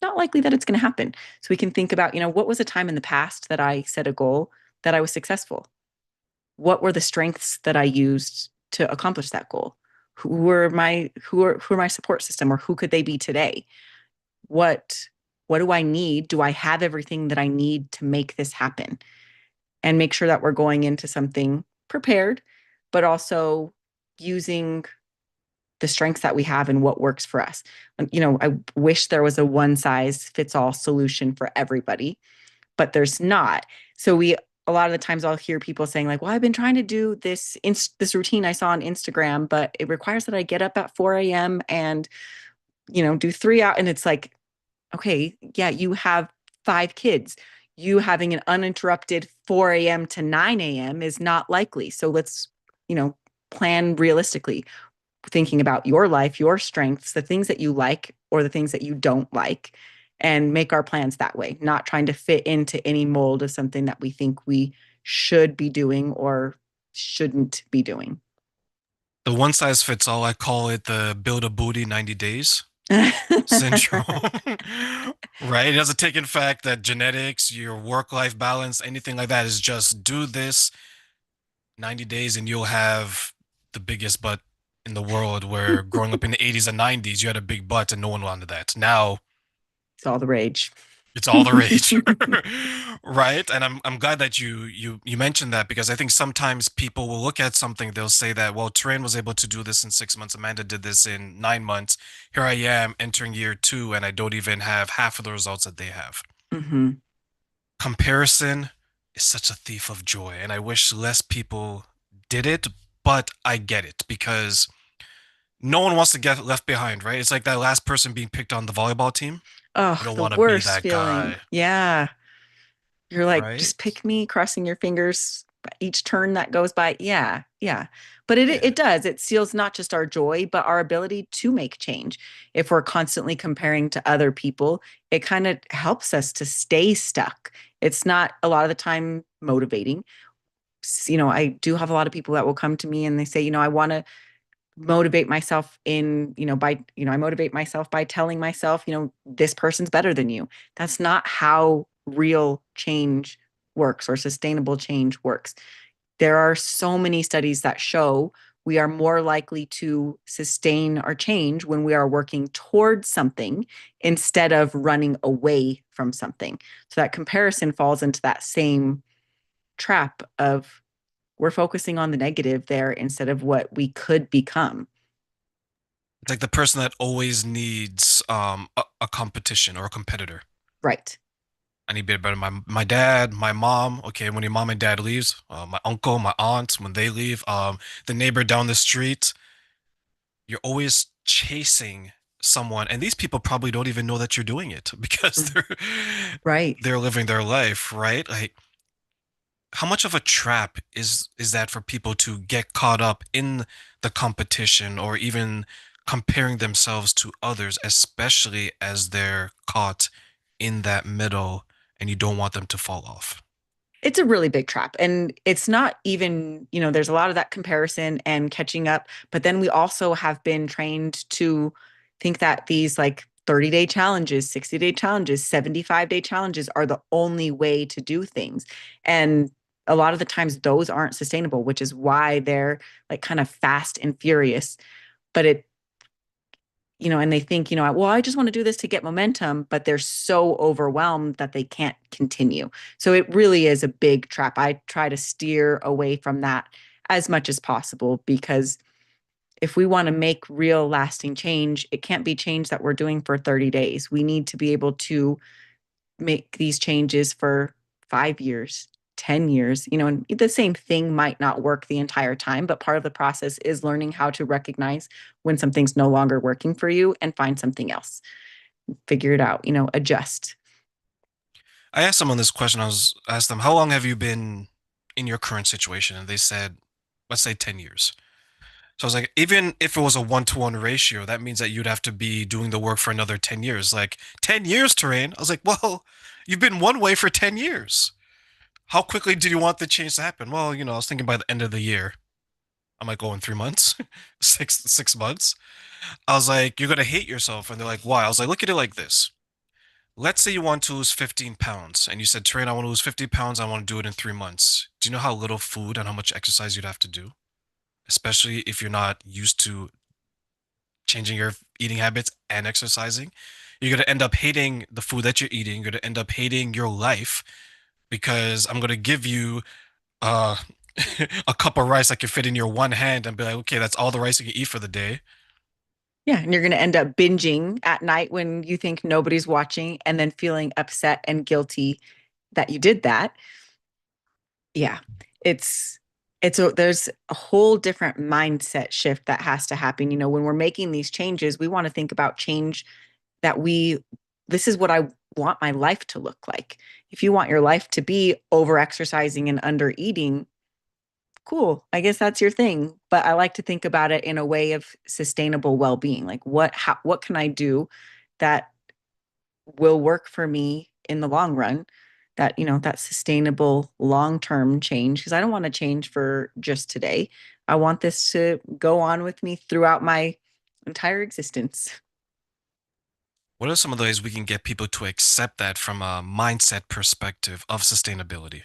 [SPEAKER 1] not likely that it's going to happen. So we can think about, what was a time in the past that I set a goal that I was successful? What were the strengths that I used to accomplish that goal? Who are my support system, or who could they be today? What what do I need? Do I have everything that I need to make this happen? And make sure that we're going into something prepared, but also using the strengths that we have and what works for us. I wish there was a one size fits all solution for everybody, but there's not. So a lot of the times I'll hear people saying like, "Well, I've been trying to do this routine I saw on Instagram, but it requires that I get up at 4 a.m. and do 3 hours." And it's like, okay, yeah, you have 5 kids. You having an uninterrupted 4 a.m. to 9 a.m. is not likely. So let's, you know, plan realistically, thinking about your life, your strengths, the things that you like or the things that you don't like, and make our plans that way, not trying to fit into any mold of something that we think we should be doing or shouldn't be doing.
[SPEAKER 2] The one size fits all, I call it the build a booty 90 days syndrome. Right? It doesn't take in fact that genetics, your work-life balance, anything like that is just do this 90 days and you'll have the biggest butt in the world where growing up in the 80s and 90s, you had a big butt and no one wanted that. Now
[SPEAKER 1] It's all the rage.
[SPEAKER 2] it's all the rage. Right? And I'm glad that you mentioned that because I think sometimes people will look at something, they'll say that, well, Turin was able to do this in 6 months, Amanda did this in 9 months. Here I am entering year two, and I don't even have half of the results that they have.
[SPEAKER 1] Mm-hmm.
[SPEAKER 2] Comparison is such a thief of joy, and I wish less people did it, but I get it because no one wants to get left behind, right? It's like that last person being picked on the volleyball team. You
[SPEAKER 1] Oh,
[SPEAKER 2] don't
[SPEAKER 1] the
[SPEAKER 2] want to be
[SPEAKER 1] worst
[SPEAKER 2] that
[SPEAKER 1] feeling.
[SPEAKER 2] guy,
[SPEAKER 1] Yeah. You're like, just
[SPEAKER 2] right?
[SPEAKER 1] pick me, crossing your fingers each turn that goes by. Yeah, yeah. But it
[SPEAKER 2] Yeah.
[SPEAKER 1] does. It seals not just our joy, but our ability to make change. If we're constantly comparing to other people, it kind of helps us to stay stuck. It's not a lot of the time motivating. I do have a lot of people that will come to me and they say, I want to motivate myself I motivate myself by telling myself, this person's better than you. That's not how real change works or sustainable change works. There are so many studies that show we are more likely to sustain our change when we are working towards something instead of running away from something. So that comparison falls into that same trap of we're focusing on the negative there instead of what we could become.
[SPEAKER 2] It's like the person that always needs a competition or a competitor.
[SPEAKER 1] Right.
[SPEAKER 2] I need to be better. My dad, my mom. Okay, when your mom and dad leaves, my uncle, my aunt, when they leave, the neighbor down the street, you're always chasing someone, and these people probably don't even know that you're doing it because
[SPEAKER 1] Mm,
[SPEAKER 2] they're
[SPEAKER 1] right.
[SPEAKER 2] they're living their life, right? Like how much of a trap is that for people to get caught up in the competition or even comparing themselves to others, especially as they're caught in that middle and you don't want them to fall off?
[SPEAKER 1] It's a really big trap. And it's not even, there's a lot of that comparison and catching up. But then we also have been trained to think that these like 30-day challenges, 60-day challenges, 75-day challenges are the only way to do things. And a lot of the times those aren't sustainable, which is why they're like kind of fast and furious. But and they think, well, I just want to do this to get momentum, but they're so overwhelmed that they can't continue. So it really is a big trap. I try to steer away from that as much as possible because if we want to make real lasting change, it can't be change that we're doing for 30 days. We need to be able to make these changes for 5 years, 10 years, and the same thing might not work the entire time, but part of the process is learning how to recognize when something's no longer working for you and find something else, figure it out, adjust.
[SPEAKER 2] I asked someone this question. I asked them, "How long have you been in your current situation?" And they said let's say 10 years. So I was like, even if it was a 1-to-1 ratio, that means that you'd have to be doing the work for another 10 years. Like 10 years, Terrain. I was like, well, you've been one way for 10 years. How quickly do you want the change to happen? Well, I was thinking by the end of the year. I'm like, oh, in 3 months, six months. I was like, you're gonna hate yourself. And they're like, why? I was like, look at it like this. Let's say you want to lose 15 pounds, and you said, Terrain, I want to lose 50 pounds. I want to do it in 3 months. Do you know how little food and how much exercise you'd have to do? Especially if you're not used to changing your eating habits and exercising. You're going to end up hating the food that you're eating. You're going to end up hating your life because I'm going to give you uh, a cup of rice that can fit in your one hand and be like, okay, that's all the rice you can eat for the day.
[SPEAKER 1] Yeah, and you're going to end up binging at night when you think nobody's watching and then feeling upset and guilty that you did that. Yeah. It's there's a whole different mindset shift that has to happen. When we're making these changes, we want to think about change that this is what I want my life to look like. If you want your life to be over exercising and under eating, cool. I guess that's your thing. But I like to think about it in a way of sustainable well-being. Like what can I do that will work for me in the long run? That sustainable long-term change. Because I don't want to change for just today. I want this to go on with me throughout my entire existence.
[SPEAKER 2] What are some of the ways we can get people to accept that from a mindset perspective of sustainability?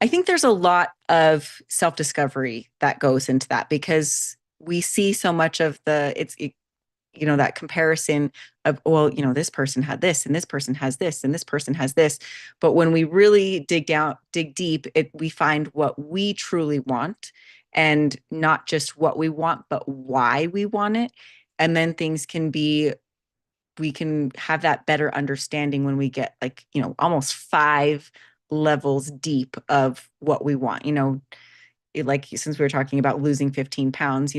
[SPEAKER 1] I think there's a lot of self-discovery that goes into that because we see so much of that comparison of, well, this person had this and this person has this and this person has this. But when we really dig deep, we find what we truly want, and not just what we want, but why we want it. And then we can have that better understanding when we get, like, almost 5 levels deep of what we want. Like, since we were talking about losing 15 pounds,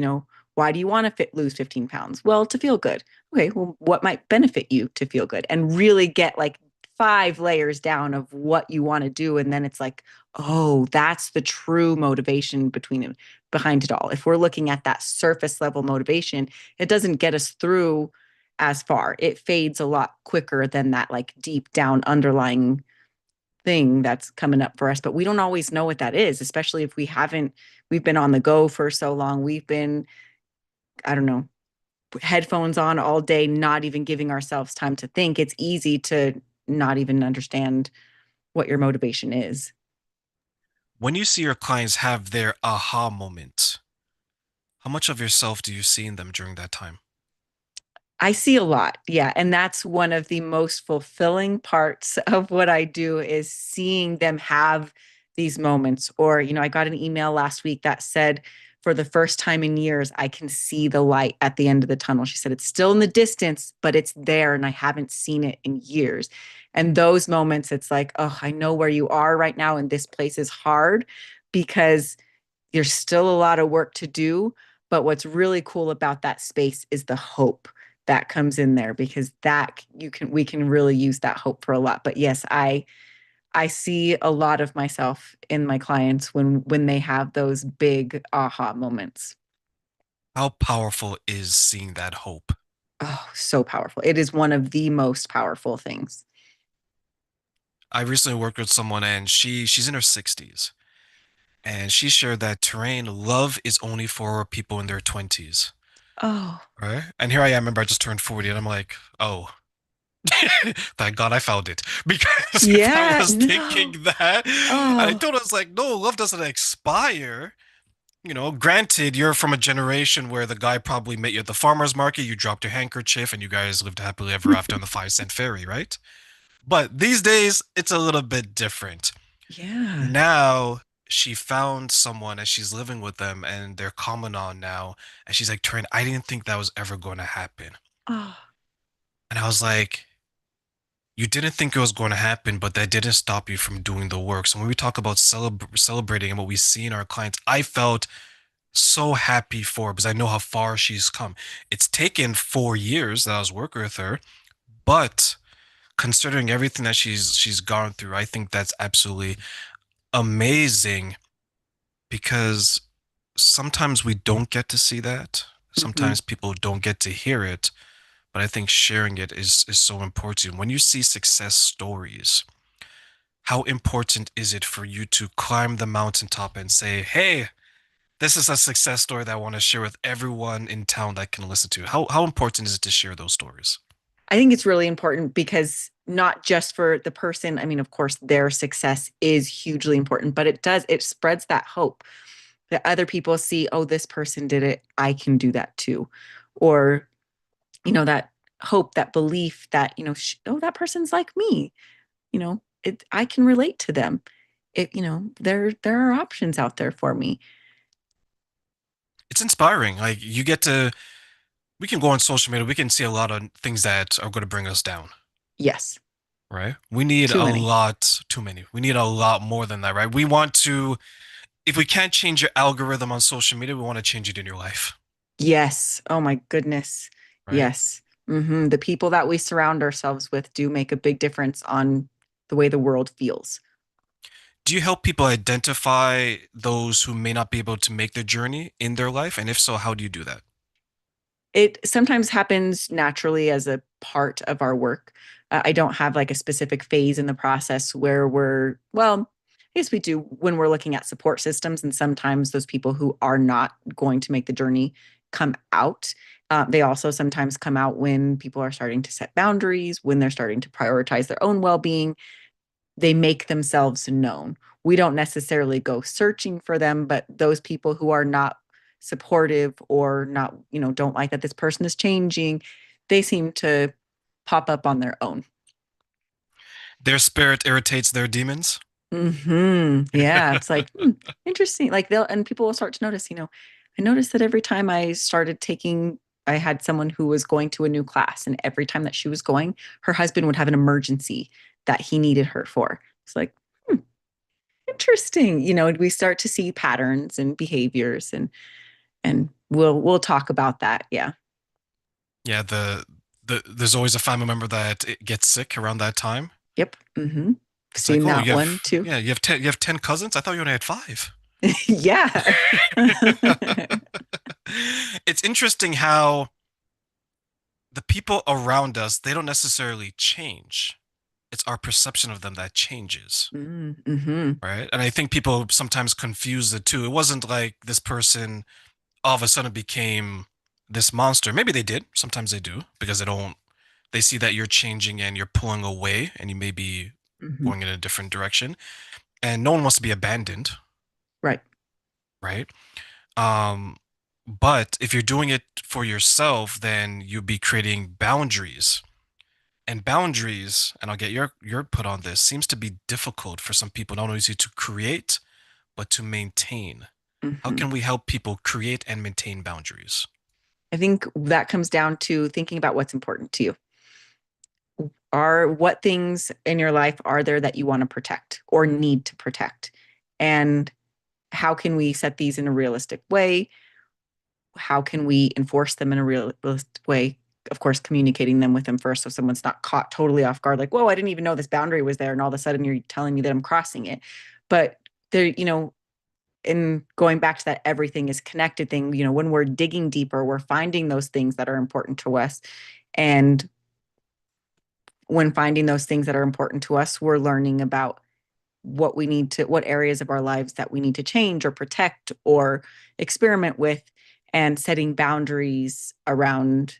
[SPEAKER 1] why do you want to lose 15 pounds? Well, to feel good. Okay, well, what might benefit you to feel good? And really get like 5 layers down of what you want to do. And then it's like, oh, that's the true motivation behind it all. If we're looking at that surface level motivation, it doesn't get us through as far. It fades a lot quicker than that, like, deep down underlying thing that's coming up for us. But we don't always know what that is, especially if we've been on the go for so long. We've been, I don't know, headphones on all day, not even giving ourselves time to think. It's easy to not even understand what your motivation is.
[SPEAKER 2] When you see your clients have their aha moment, how much of yourself do you see in them during that time?
[SPEAKER 1] I see a lot. Yeah. And that's one of the most fulfilling parts of what I do, is seeing them have these moments. Or, I got an email last week that said, for the first time in years, I can see the light at the end of the tunnel. She said, it's still in the distance, but it's there. And I haven't seen it in years. And those moments, it's like, oh, I know where you are right now. And this place is hard because there's still a lot of work to do. But what's really cool about that space is the hope that comes in there, because that we can really use that hope for a lot. But yes, I see a lot of myself in my clients when they have those big aha moments.
[SPEAKER 2] How powerful is seeing that hope?
[SPEAKER 1] Oh, so powerful. It is one of the most powerful things.
[SPEAKER 2] I recently worked with someone and she's in her 60s and she shared that terrain love is only for people in their 20s.
[SPEAKER 1] Oh,
[SPEAKER 2] Right. And here I am, remember I just turned 40 and I'm like, oh, thank God I found it. Because if I
[SPEAKER 1] yeah,
[SPEAKER 2] was
[SPEAKER 1] no.
[SPEAKER 2] thinking that, I
[SPEAKER 1] Oh,
[SPEAKER 2] told her, I was like, no, love doesn't expire. Granted, you're from a generation where the guy probably met you at the farmer's market, you dropped your handkerchief, and you guys lived happily ever after on the 5 cent ferry, right? But these days, it's a little bit different.
[SPEAKER 1] yeah.
[SPEAKER 2] Now, she found someone and she's living with them, and they're common on now. And she's like, Trent, I didn't think that was ever going to happen.
[SPEAKER 1] Oh,
[SPEAKER 2] And I was like, you didn't think it was going to happen, but that didn't stop you from doing the work. So when we talk about celebrating and what we see in our clients, I felt so happy for her because I know how far she's come. It's taken 4 years that I was working with her, but considering everything that she's gone through, I think that's absolutely amazing because sometimes we don't get to see that.
[SPEAKER 1] Hmm.
[SPEAKER 2] Sometimes people don't get to hear it, but I think sharing it is so important. When you see success stories, how important is it for you to climb the mountaintop and say, "Hey, this is a success story that I want to share with everyone in town that can listen to." How important is it to share those stories?
[SPEAKER 1] I think it's really important because not just for the person, I mean, of course, their success is hugely important, but it spreads that hope that other people see, oh, this person did it, I can do that too. Or, that hope, that belief that, oh, that person's like me, I can relate to them. There are options out there for me.
[SPEAKER 2] It's inspiring. Like you get to, we can go on social media, we can see a lot of things that are going to bring us down,
[SPEAKER 1] Yes,
[SPEAKER 2] right? We need
[SPEAKER 1] too
[SPEAKER 2] a
[SPEAKER 1] many.
[SPEAKER 2] lot, too many. We need a lot more than that, right? We want to, if we can't change your algorithm on social media, we want to change it in your life,
[SPEAKER 1] Yes. Oh my goodness.
[SPEAKER 2] right?
[SPEAKER 1] Yes. The people that we surround ourselves with do make a big difference on the way the world feels.
[SPEAKER 2] Do you help people identify those who may not be able to make the journey in their life? And if so, how do you do that?
[SPEAKER 1] It sometimes happens naturally as a part of our work. I don't have like a specific phase in the process where well, I guess we do when we're looking at support systems. And sometimes those people who are not going to make the journey come out. They also sometimes come out when people are starting to set boundaries, when they're starting to prioritize their own well being. They make themselves known. We don't necessarily go searching for them, but those people who are not supportive or not, don't like that this person is changing, they seem to pop up on their own.
[SPEAKER 2] Their spirit irritates their demons.
[SPEAKER 1] Yeah, it's like interesting. Like and people will start to notice, I noticed that every time I had someone who was going to a new class, and every time that she was going, her husband would have an emergency that he needed her for. It's like, hmm, interesting. We start to see patterns and behaviors, and we'll talk about that. Yeah.
[SPEAKER 2] Yeah, there's always a family member that it gets sick around that time.
[SPEAKER 1] Yep.
[SPEAKER 2] It's like,
[SPEAKER 1] Seen
[SPEAKER 2] oh,
[SPEAKER 1] that one too.
[SPEAKER 2] you have 10 cousins? I thought you only had five.
[SPEAKER 1] Yeah.
[SPEAKER 2] It's interesting how the people around us, they don't necessarily change. It's our perception of them that changes,
[SPEAKER 1] Mm-hmm.
[SPEAKER 2] right? And I think people sometimes confuse the two. It wasn't like this person all of a sudden became this monster. Maybe they did. Sometimes they do because they see that you're changing and you're pulling away and you may be
[SPEAKER 1] Hmm.
[SPEAKER 2] going in a different direction. And no one wants to be abandoned,
[SPEAKER 1] Right.
[SPEAKER 2] right? Um, but if you're doing it for yourself, then you'll be creating boundaries. And boundaries, and I'll get your put on this, seems to be difficult for some people, not only to create, but to maintain. How
[SPEAKER 1] Hmm.
[SPEAKER 2] can we help people create and maintain boundaries?
[SPEAKER 1] I think that comes down to thinking about what's important to you. What things in your life are there that you want to protect or need to protect? And how can we set these in a realistic way? How can we enforce them in a realistic way? Of course, communicating them with them first so someone's not caught totally off guard, like, whoa, I didn't even know this boundary was there. And all of a sudden you're telling me that I'm crossing it. But there, in going back to that everything is connected thing, when we're digging deeper, we're finding those things that are important to us. And when finding those things that are important to us, we're learning about what areas of our lives that we need to change or protect or experiment with, and setting boundaries around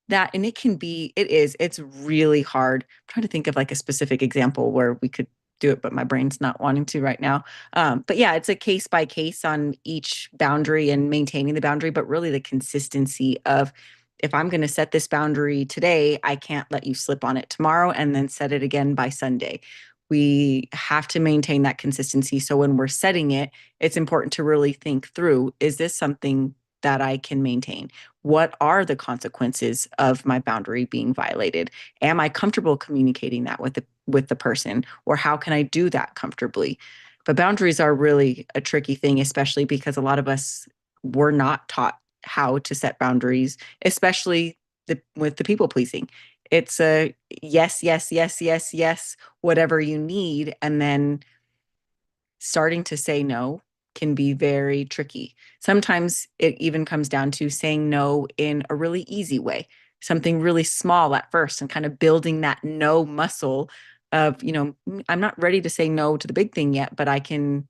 [SPEAKER 1] that. And it's really hard. I'm trying to think of like a specific example where we could do it, but my brain's not wanting to right now. But yeah, it's a case by case on each boundary and maintaining the boundary, but really the consistency of, if I'm going to set this boundary today, I can't let you slip on it tomorrow and then set it again by Sunday. We have to maintain that consistency. So when we're setting it, it's important to really think through, is this something that I can maintain? What are the consequences of my boundary being violated? Am I comfortable communicating that with the person, or how can I do that comfortably? But boundaries are really a tricky thing, especially because a lot of us were not taught how to set boundaries, especially with the people pleasing. It's a yes, yes, yes, yes, yes, whatever you need, and then starting to say no. can be very tricky. Sometimes it even comes down to saying no in a really easy way, something really small at first, and kind of building that no muscle of, I'm not ready to say no to the big thing yet, but I can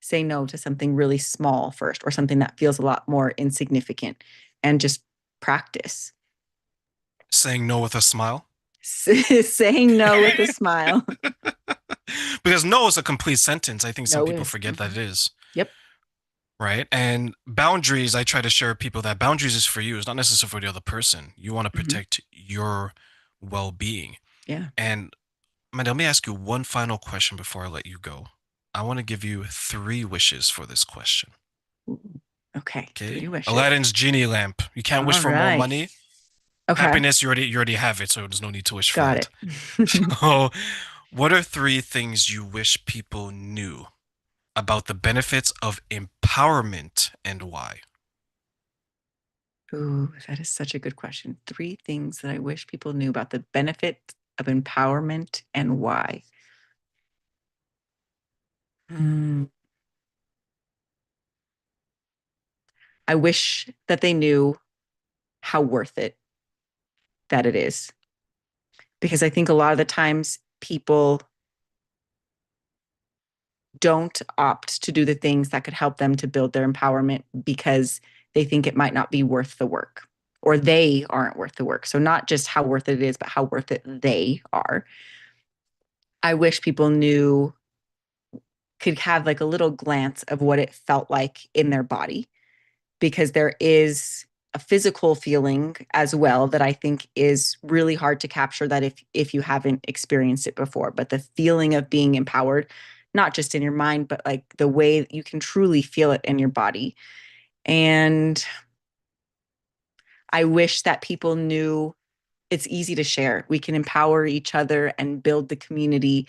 [SPEAKER 1] say no to something really small first, or something that feels a lot more insignificant, and just practice.
[SPEAKER 2] Saying no with a smile.
[SPEAKER 1] Saying no with a smile.
[SPEAKER 2] Because no is a complete sentence. I think some
[SPEAKER 1] No
[SPEAKER 2] people
[SPEAKER 1] is.
[SPEAKER 2] forget that it is,
[SPEAKER 1] Yep.
[SPEAKER 2] right? And boundaries, I try to share with people that boundaries is for you. It's not necessarily for the other person. You want to
[SPEAKER 1] Hmm.
[SPEAKER 2] protect your well-being.
[SPEAKER 1] Yeah.
[SPEAKER 2] And Amanda, let me ask you one final question before I let you go. I want to give you three wishes for this question.
[SPEAKER 1] Ooh. Okay.
[SPEAKER 2] Okay.
[SPEAKER 1] 3 wishes.
[SPEAKER 2] Aladdin's genie lamp. You can't wish
[SPEAKER 1] All
[SPEAKER 2] for more
[SPEAKER 1] right.
[SPEAKER 2] money.
[SPEAKER 1] Okay.
[SPEAKER 2] Happiness, you already have it, so there's no need to wish for
[SPEAKER 1] Got
[SPEAKER 2] that.
[SPEAKER 1] it.
[SPEAKER 2] So, what are three things you wish people knew about the benefits of empowerment and why?
[SPEAKER 1] Ooh, that is such a good question. 3 things that I wish people knew about the benefit of empowerment and why. Hmm. I wish that they knew how worth it that it is. Because I think a lot of the times people don't opt to do the things that could help them to build their empowerment because they think it might not be worth the work, or they aren't worth the work. So, not just how worth it is, but how worth it they are. I wish people knew, could have like a little glance of what it felt like in their body, because there is a physical feeling as well that I think is really hard to capture, that if you haven't experienced it before. But the feeling of being empowered, not just in your mind, but like the way you can truly feel it in your body. And I wish that people knew it's easy to share. We can empower each other and build the community